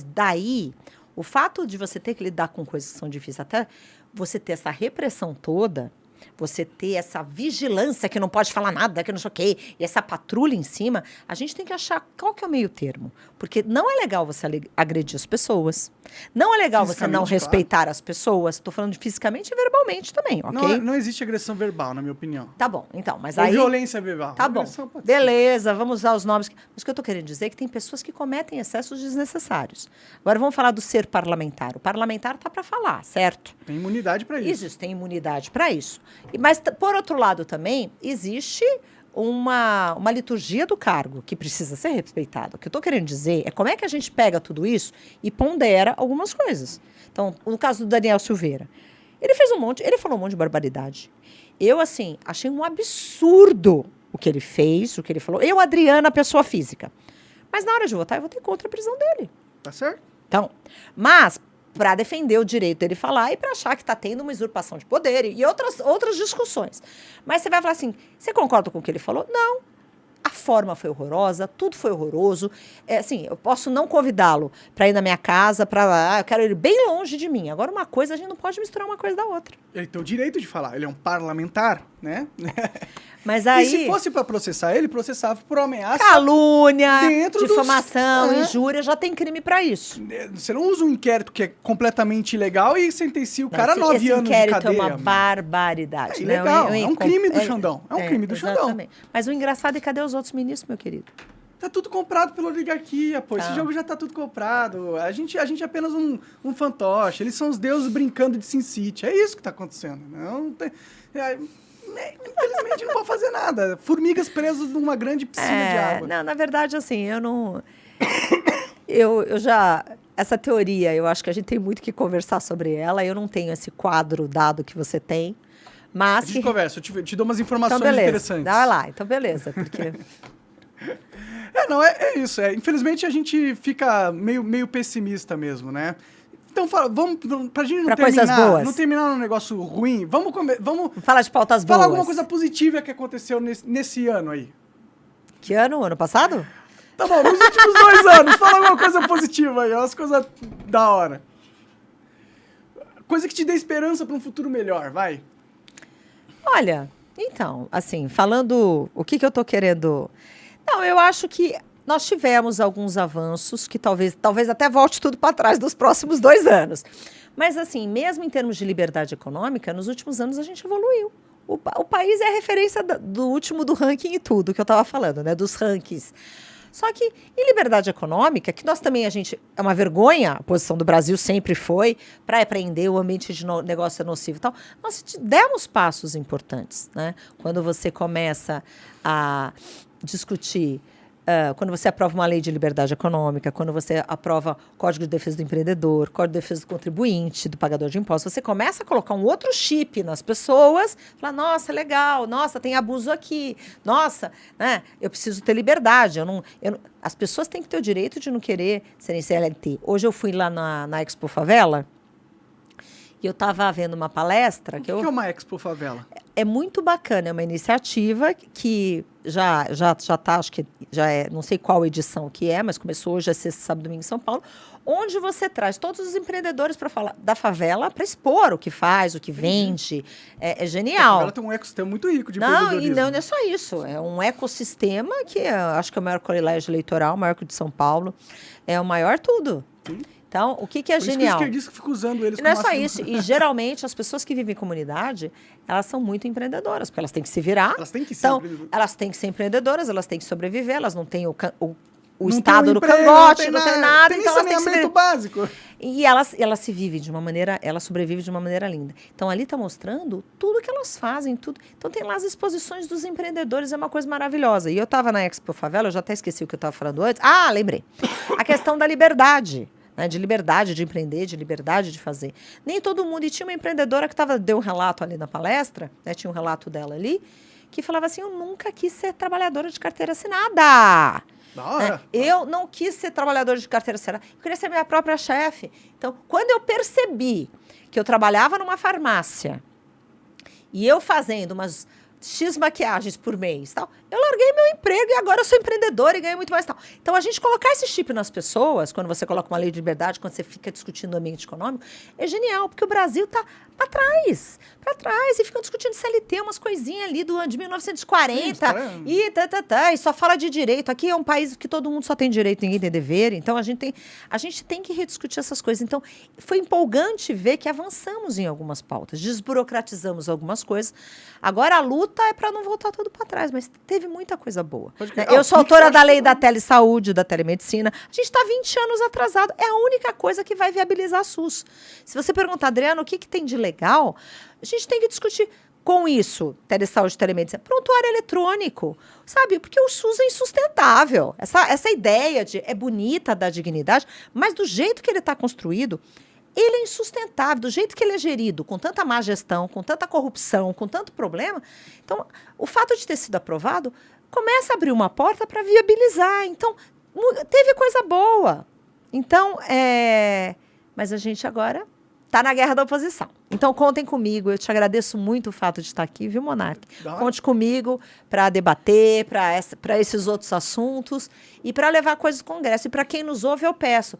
daí, o fato de você ter que lidar com coisas que são difíceis, até você ter essa repressão toda, você ter essa vigilância que não pode falar nada, que não sei o quê, e essa patrulha em cima, a gente tem que achar qual que é o meio termo. Porque não é legal você agredir as pessoas. Não é legal você não respeitar as pessoas. Estou falando de fisicamente e verbalmente também, ok? Não existe agressão verbal, na minha opinião. Tá bom, então, mas Ou aí... violência verbal. Tá bom, beleza, vamos usar os nomes. Mas o que eu estou querendo dizer é que tem pessoas que cometem excessos desnecessários. Agora vamos falar do ser parlamentar. O parlamentar tá para falar, certo? Tem imunidade para isso. Existe, tem imunidade para isso. Mas, por outro lado, também existe uma liturgia do cargo que precisa ser respeitada. O que eu estou querendo dizer é como é que a gente pega tudo isso e pondera algumas coisas. Então, no caso do Daniel Silveira, ele falou um monte de barbaridade. Eu, assim, achei um absurdo o que ele fez, o que ele falou. Eu, Adriana, pessoa física. Mas na hora de votar, eu votei contra a prisão dele. Tá certo? Então, mas... para defender o direito dele falar e para achar que está tendo uma usurpação de poder e outras discussões. Mas você vai falar assim, você concorda com o que ele falou? Não. A forma foi horrorosa, tudo foi horroroso. Assim, eu posso não convidá-lo para ir na minha casa, eu quero ele bem longe de mim. Agora, uma coisa, a gente não pode misturar uma coisa da outra. Ele tem o direito de falar, ele é um parlamentar, né? Mas aí... E se fosse para processar ele, processava por ameaça... Calúnia, dentro difamação, injúria, já tem crime para isso. Você não usa um inquérito que é completamente ilegal e sentencia o cara a 9 anos de cadeia. Esse inquérito é uma barbaridade. É ilegal, é um crime do Xandão. É um crime do Xandão. Mas o engraçado é cadê os outros ministros, meu querido? Tá tudo comprado pela oligarquia, pô. Esse jogo já tá tudo comprado. A gente é apenas um fantoche. Eles são os deuses brincando de Sin City. É isso que tá acontecendo. Não tem... Infelizmente não pode fazer nada. Formigas presas numa grande piscina de água. Não, na verdade, assim, eu não... eu já... Essa teoria, eu acho que a gente tem muito que conversar sobre ela. Eu não tenho esse quadro dado que você tem. Mas a gente conversa, eu te dou umas informações então, beleza. interessantes. Dá lá, então beleza, porque... É isso. Infelizmente a gente fica meio pessimista mesmo, né? Então, vamos pra gente não terminar num negócio ruim, vamos falar de pautas boas. Falar alguma coisa positiva que aconteceu nesse ano aí. Que ano? Ano passado? Tá bom, nos últimos 2 anos, fala alguma coisa positiva aí, umas coisas da hora. Coisa que te dê esperança pra um futuro melhor, vai. Olha, então, assim, falando o que eu tô querendo... Não, eu acho que nós tivemos alguns avanços que talvez até volte tudo para trás dos próximos 2 anos. Mas, assim, mesmo em termos de liberdade econômica, nos últimos anos a gente evoluiu. O país é a referência do último do ranking e tudo que eu estava falando, né? Dos rankings. Só que em liberdade econômica, que nós também, é uma vergonha, a posição do Brasil sempre foi, para repreender o ambiente de negócio nocivo e tal, nós demos passos importantes, né? Quando você começa a discutir, quando você aprova uma lei de liberdade econômica, quando você aprova Código de Defesa do Empreendedor, Código de Defesa do Contribuinte, do pagador de impostos, você começa a colocar um outro chip nas pessoas, falar, nossa, legal, nossa, tem abuso aqui, nossa, né, eu preciso ter liberdade, as pessoas têm que ter o direito de não querer serem CLT. Hoje eu fui lá na Expo Favela, e eu estava vendo uma palestra... O que é uma Expo Favela? É muito bacana, é uma iniciativa que já está, acho que já é, não sei qual edição que é, mas começou hoje, sexta, sábado, domingo em São Paulo, onde você traz todos os empreendedores para falar da favela, para expor o que faz, o que vende. É genial. A favela tem um ecossistema muito rico de empreendedorismo. Não é só isso. É um ecossistema que acho que é o maior colégio eleitoral, o maior que o de São Paulo. É o maior tudo. Sim. Então, o que é genial? Por isso que os esquerdistas ficam usando eles. E não é só isso. E, geralmente, as pessoas que vivem em comunidade, elas são muito empreendedoras, porque elas têm que se virar. Elas têm que ser empreendedoras. Elas têm que ser empreendedoras, elas têm que sobreviver, elas não têm o Estado no cangote, não tem nada. Tem então saneamento básico. E elas se vivem de uma maneira, elas sobrevivem de uma maneira linda. Então, ali está mostrando tudo que elas fazem, tudo. Então, tem lá as exposições dos empreendedores, é uma coisa maravilhosa. E eu estava na Expo Favela, eu já até esqueci o que eu estava falando antes. Ah, lembrei. A questão da liberdade. De liberdade de empreender, de liberdade de fazer. Nem todo mundo... E tinha uma empreendedora que deu um relato ali na palestra, né, tinha um relato dela ali, que falava assim, eu nunca quis ser trabalhadora de carteira assinada. Eu não quis ser trabalhadora de carteira assinada. Eu queria ser minha própria chefe. Então, quando eu percebi que eu trabalhava numa farmácia e eu fazendo umas X maquiagens por mês, tal, eu larguei meu emprego e agora eu sou empreendedora e ganho muito mais, tal. Então, a gente colocar esse chip nas pessoas, quando você coloca uma lei de liberdade, quando você fica discutindo o ambiente econômico, é genial, porque o Brasil está para trás, e ficam discutindo CLT, umas coisinhas ali de 1940, e só fala de direito. Aqui é um país que todo mundo só tem direito, ninguém tem dever, então a gente tem que rediscutir essas coisas. Então, foi empolgante ver que avançamos em algumas pautas, desburocratizamos algumas coisas. Agora, a luta é para não voltar tudo para trás, mas teve muita coisa boa. Eu sou autora da lei da telesaúde, da telemedicina. A gente está 20 anos atrasado. É a única coisa que vai viabilizar a SUS. Se você perguntar, Adriano, o que tem de legal, a gente tem que discutir com isso, telesaúde, telemedicina, prontuário eletrônico, sabe? Porque o SUS é insustentável. Essa ideia é bonita da dignidade, mas do jeito que ele está construído, ele é insustentável, do jeito que ele é gerido, com tanta má gestão, com tanta corrupção, com tanto problema. Então, o fato de ter sido aprovado começa a abrir uma porta para viabilizar. Então, teve coisa boa. Então, mas a gente agora está na guerra da oposição. Então, contem comigo. Eu te agradeço muito o fato de estar aqui, viu, Monark? Conte comigo para debater, para esses outros assuntos e para levar coisas ao Congresso. E para quem nos ouve, eu peço,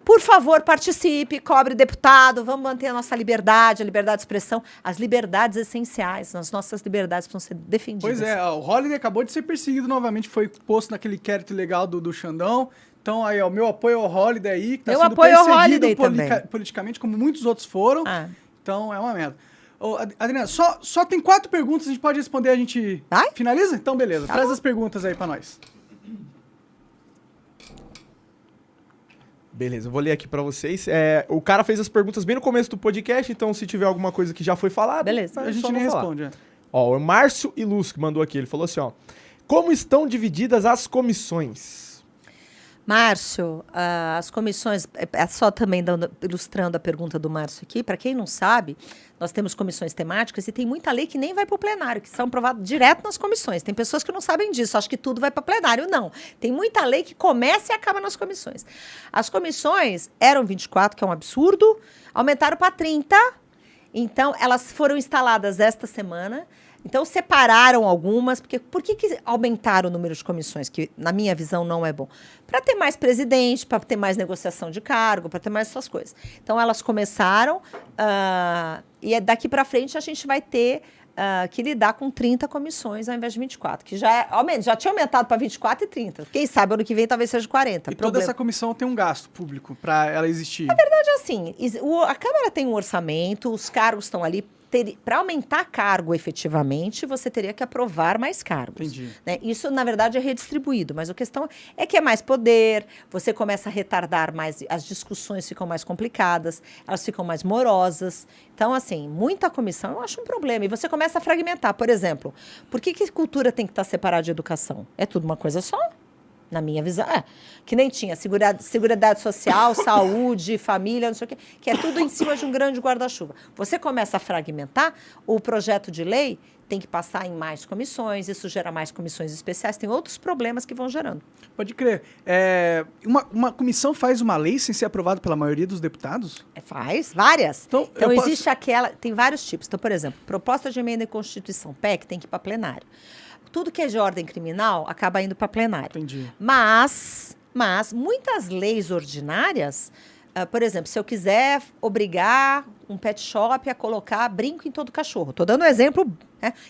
Por favor, participe, cobre deputado, vamos manter a nossa liberdade, a liberdade de expressão, as liberdades essenciais, as nossas liberdades precisam ser defendidas. Pois é, o Holliday acabou de ser perseguido novamente, foi posto naquele inquérito ilegal do Xandão. Então, aí, o meu apoio ao Holliday aí, que tá sendo perseguido politicamente, como muitos outros foram. Então, é uma merda. Ô, Adriana, só tem 4 perguntas, a gente pode responder, a gente finaliza? Então, beleza. Traz as perguntas aí pra nós. Beleza, eu vou ler aqui pra vocês. O cara fez as perguntas bem no começo do podcast, então se tiver alguma coisa que já foi falada, beleza, a gente nem responde. Ó, o Márcio Ilus que mandou aqui, ele falou assim, ó. Como estão divididas as comissões? Márcio, as comissões, só também ilustrando a pergunta do Márcio aqui, para quem não sabe, nós temos comissões temáticas e tem muita lei que nem vai para o plenário, que são aprovadas direto nas comissões. Tem pessoas que não sabem disso, acham que tudo vai para o plenário. Não, tem muita lei que começa e acaba nas comissões. As comissões eram 24, que é um absurdo, aumentaram para 30, então elas foram instaladas esta semana. Então, separaram algumas, porque por que aumentaram o número de comissões, que na minha visão não é bom? Para ter mais presidente, para ter mais negociação de cargo, para ter mais essas coisas. Então, elas começaram, e daqui para frente a gente vai ter que lidar com 30 comissões ao invés de 24, que já tinha aumentado para 24 e 30. Quem sabe ano que vem talvez seja 40. E toda essa comissão tem um gasto público para ela existir? Na verdade, assim, a Câmara tem um orçamento, os cargos estão ali. Para aumentar cargo efetivamente, você teria que aprovar mais cargos. Entendi. Né? Isso, na verdade, é redistribuído, mas a questão é que é mais poder, você começa a retardar mais, as discussões ficam mais complicadas, elas ficam mais morosas. Então, assim, muita comissão eu acho um problema. E você começa a fragmentar. Por exemplo, por que cultura tem que estar separada de educação? É tudo uma coisa só? Na minha visão, que nem tinha seguridade social, saúde, família, não sei o quê, que é tudo em cima de um grande guarda-chuva. Você começa a fragmentar, o projeto de lei tem que passar em mais comissões, isso gera mais comissões especiais, tem outros problemas que vão gerando. Pode crer. Uma comissão faz uma lei sem ser aprovada pela maioria dos deputados? Faz, várias. Então existe aquela, tem vários tipos. Então, por exemplo, proposta de emenda em Constituição, PEC, tem que ir para plenário. Tudo que é de ordem criminal acaba indo para plenário. Entendi. Mas muitas leis ordinárias, por exemplo, se eu quiser obrigar um pet shop a colocar brinco em todo cachorro. Estou dando um exemplo.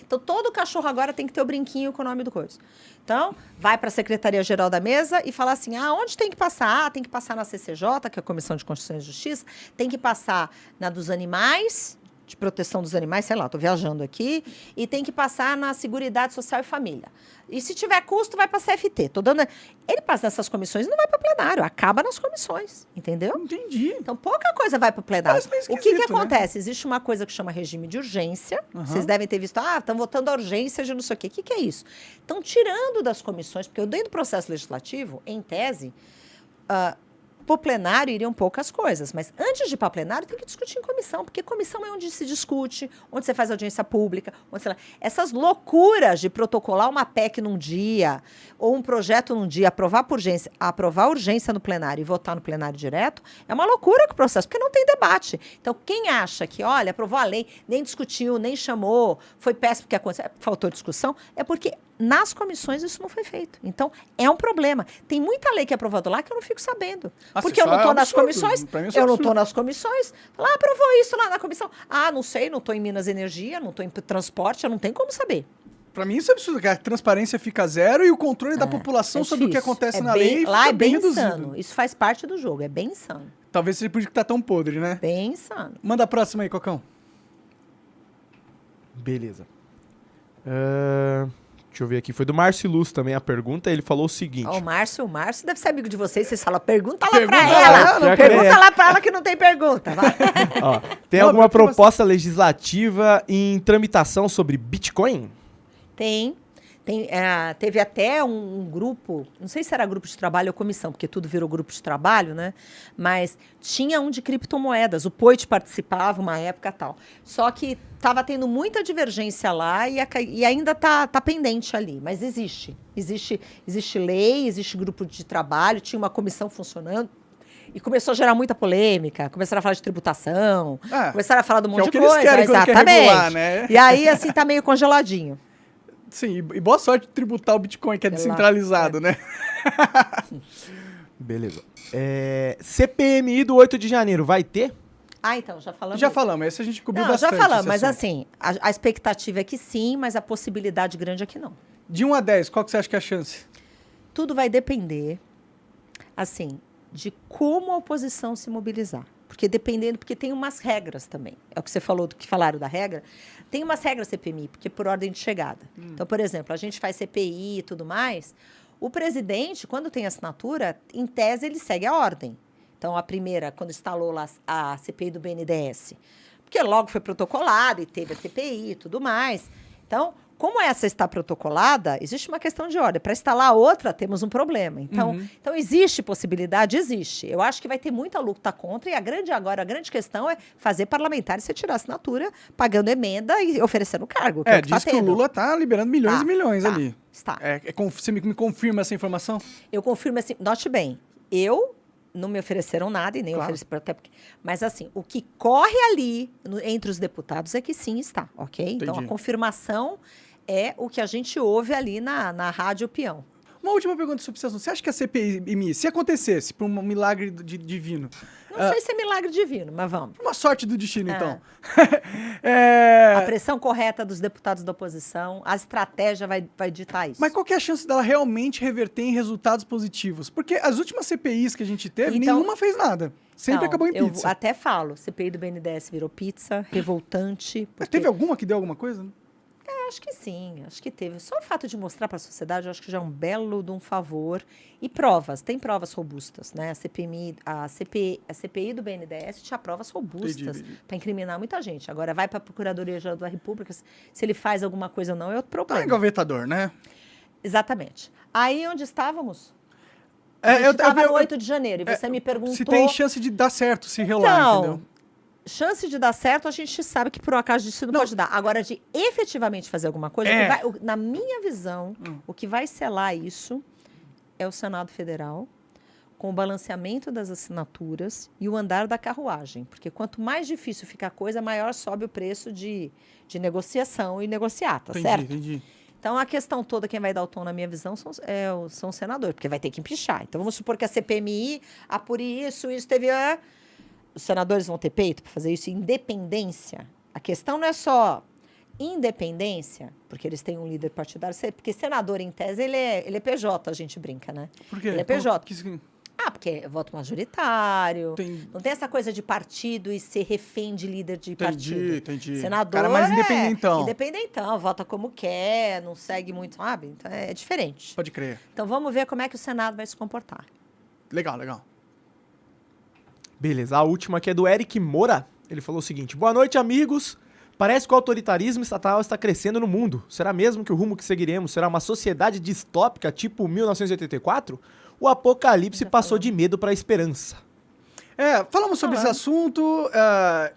Então, todo cachorro agora tem que ter o brinquinho com o nome do coisa. Então, vai para a Secretaria-Geral da Mesa e fala assim, onde tem que passar? Tem que passar na CCJ, que é a Comissão de Constituição e Justiça, tem que passar na dos animais, de proteção dos animais, sei lá, estou viajando aqui, e tem que passar na Seguridade Social e Família. E se tiver custo, vai para a CFT. Ele passa nessas comissões e não vai para o plenário, acaba nas comissões, entendeu? Entendi. Então, pouca coisa vai para o plenário. O que acontece? Né? Existe uma coisa que chama regime de urgência, vocês devem ter visto, estão votando a urgência de não sei o quê. O que é isso? Estão tirando das comissões, porque dentro do processo legislativo, em tese, para o plenário iriam poucas coisas, mas antes de ir para o plenário tem que discutir em comissão, porque comissão é onde se discute, onde você faz audiência pública, essas loucuras de protocolar uma PEC num dia, ou um projeto num dia, aprovar urgência no plenário e votar no plenário direto, é uma loucura com o processo, porque não tem debate. Então, quem acha que, olha, aprovou a lei, nem discutiu, nem chamou, foi péssimo porque aconteceu, faltou discussão, é porque nas comissões isso não foi feito. Então, é um problema. Tem muita lei que é aprovada lá que eu não fico sabendo. Porque eu não estou nas comissões. Eu não estou nas comissões. Aprovou isso lá na comissão. Não sei, não estou em Minas Energia, não estou em transporte, eu não tenho como saber. Para mim isso é absurdo, que a transparência fica zero e o controle da população sobre o que acontece na lei lá fica é bem reduzido. insano. Isso faz parte do jogo, é bem insano. Talvez seja por isso que tá tão podre, né? Bem insano. Manda a próxima aí, Cocão. Beleza. Deixa eu ver aqui. Foi do Márcio Luz também a pergunta. Ele falou o seguinte. O Márcio deve ser amigo de vocês. Vocês falam, pergunta lá pra ela. Pergunta lá pra ela que não tem pergunta. Vai. Tem alguma proposta legislativa em tramitação sobre Bitcoin? Tem. Teve até um grupo, não sei se era grupo de trabalho ou comissão, porque tudo virou grupo de trabalho, né? Mas tinha um de criptomoedas. O Poit participava uma época tal. Só que estava tendo muita divergência lá e ainda tá pendente ali. Mas existe lei, existe grupo de trabalho, tinha uma comissão funcionando. E começou a gerar muita polêmica, começaram a falar de tributação, começaram a falar de um monte de coisa. Exatamente. Regular, né? E aí, assim, tá meio congeladinho. Sim, e boa sorte de tributar o Bitcoin, que é descentralizado, né? Beleza. CPMI do 8 de janeiro, vai ter? Ah, então, já falamos. Já falamos, esse a gente cobriu Não, bastante. já falamos, esse mas assunto. assim, a expectativa é que sim, mas a possibilidade grande é que não. De 1 a 10, qual que você acha que é a chance? Tudo vai depender, assim, de como a oposição se mobilizar. Porque tem umas regras também. É o que você falou, do que falaram da regra. Tem umas regras CPMI, porque é por ordem de chegada. Então, por exemplo, a gente faz CPI e tudo mais. O presidente, quando tem assinatura, em tese, ele segue a ordem. Então, a primeira, quando instalou lá a CPI do BNDES, porque logo foi protocolada e teve a CPI e tudo mais. Então, como essa está protocolada, existe uma questão de ordem. Para instalar a outra, temos um problema. Então, existe possibilidade? Existe. Eu acho que vai ter muita luta contra, e a grande questão é fazer parlamentares retirar assinatura, pagando emenda e oferecendo cargo. Que é o que diz que o Lula tá liberando milhões e milhões ali. Está. Você me confirma essa informação? Eu confirmo assim, note bem, não me ofereceram nada e nem ofereci até porque. Mas assim, o que corre ali entre os deputados é que sim está, ok? Entendi. Então a confirmação é o que a gente ouve ali na Rádio Peão. Uma última pergunta sobre esse assunto. Você acha que a CPMI, se acontecesse por um milagre divino... Não sei se é milagre divino, mas vamos. Uma sorte do destino, então. A pressão correta dos deputados da oposição, a estratégia vai ditar isso. Mas qual que é a chance dela realmente reverter em resultados positivos? Porque as últimas CPIs que a gente teve, Então, nenhuma fez nada. Sempre acabou em pizza. Eu até falo, CPI do BNDES virou pizza, revoltante. Mas teve alguma que deu alguma coisa? Né? Acho que sim, acho que teve. Só o fato de mostrar para a sociedade, eu acho que já é um belo de um favor. E provas, tem provas robustas, né? A CPI do BNDES tinha provas robustas para incriminar muita gente. Agora vai para a Procuradoria-Geral da República, se ele faz alguma coisa ou não, é outro problema. Tá engavetador, né? Exatamente. Aí onde estávamos? Eu estava no 8 de janeiro, e você me perguntou... Se tem chance de dar certo, se rolar, entendeu? Chance de dar certo, a gente sabe que por um acaso disso não pode dar. Agora, de efetivamente fazer alguma coisa, na minha visão, o que vai selar isso é o Senado Federal, com o balanceamento das assinaturas e o andar da carruagem. Porque quanto mais difícil fica a coisa, maior sobe o preço de negociação e negociata, certo? Entendi. Então, a questão toda, quem vai dar o tom, na minha visão, são os senadores, porque vai ter que empichar. Então, vamos supor que a CPMI apure isso teve... Os senadores vão ter peito para fazer isso? Independência. A questão não é só independência, porque eles têm um líder partidário, porque senador, em tese, ele é PJ, a gente brinca, né? Por quê? Ele é PJ. Ah, porque é voto majoritário. Não tem essa coisa de partido e ser refém de líder de partido. Entendi. Senador cara mais independentão. Independentão, vota como quer, não segue muito, sabe? Então é diferente. Pode crer. Então vamos ver como é que o Senado vai se comportar. Legal. Beleza, a última aqui é do Eric Moura. Ele falou o seguinte: boa noite, amigos. Parece que o autoritarismo estatal está crescendo no mundo. Será mesmo que o rumo que seguiremos será uma sociedade distópica tipo 1984? O apocalipse passou de medo para a esperança. Falamos sobre esse assunto.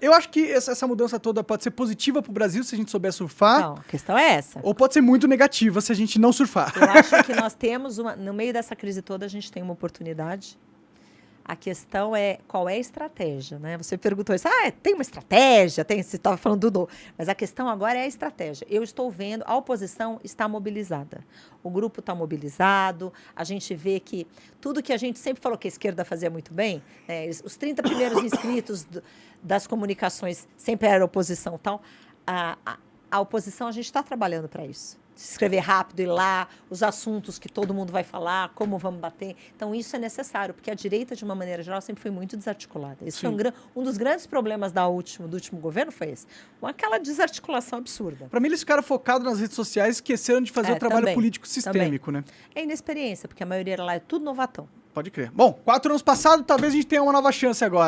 Eu acho que essa mudança toda pode ser positiva para o Brasil se a gente souber surfar. Não, a questão é essa. Ou pode ser muito negativa se a gente não surfar. Eu acho que nós temos, no meio dessa crise toda, a gente tem uma oportunidade. A questão é qual é a estratégia, né? Você perguntou isso, tem uma estratégia? Você estava falando do... Mas a questão agora é a estratégia. Eu estou vendo, a oposição está mobilizada. O grupo está mobilizado, a gente vê que tudo que a gente sempre falou que a esquerda fazia muito bem, os 30 primeiros inscritos das comunicações sempre era oposição e tal. A oposição, a gente está trabalhando para isso. Se escrever rápido, ir lá, os assuntos que todo mundo vai falar, como vamos bater. Então, isso é necessário, porque a direita, de uma maneira geral, sempre foi muito desarticulada. Isso foi um dos grandes problemas do último governo, foi esse. Aquela desarticulação absurda. Para mim, eles ficaram focados nas redes sociais e esqueceram de fazer o trabalho político sistêmico, né? É inexperiência, porque a maioria lá é tudo novatão. Pode crer. Bom, 4 anos passados, talvez a gente tenha uma nova chance agora.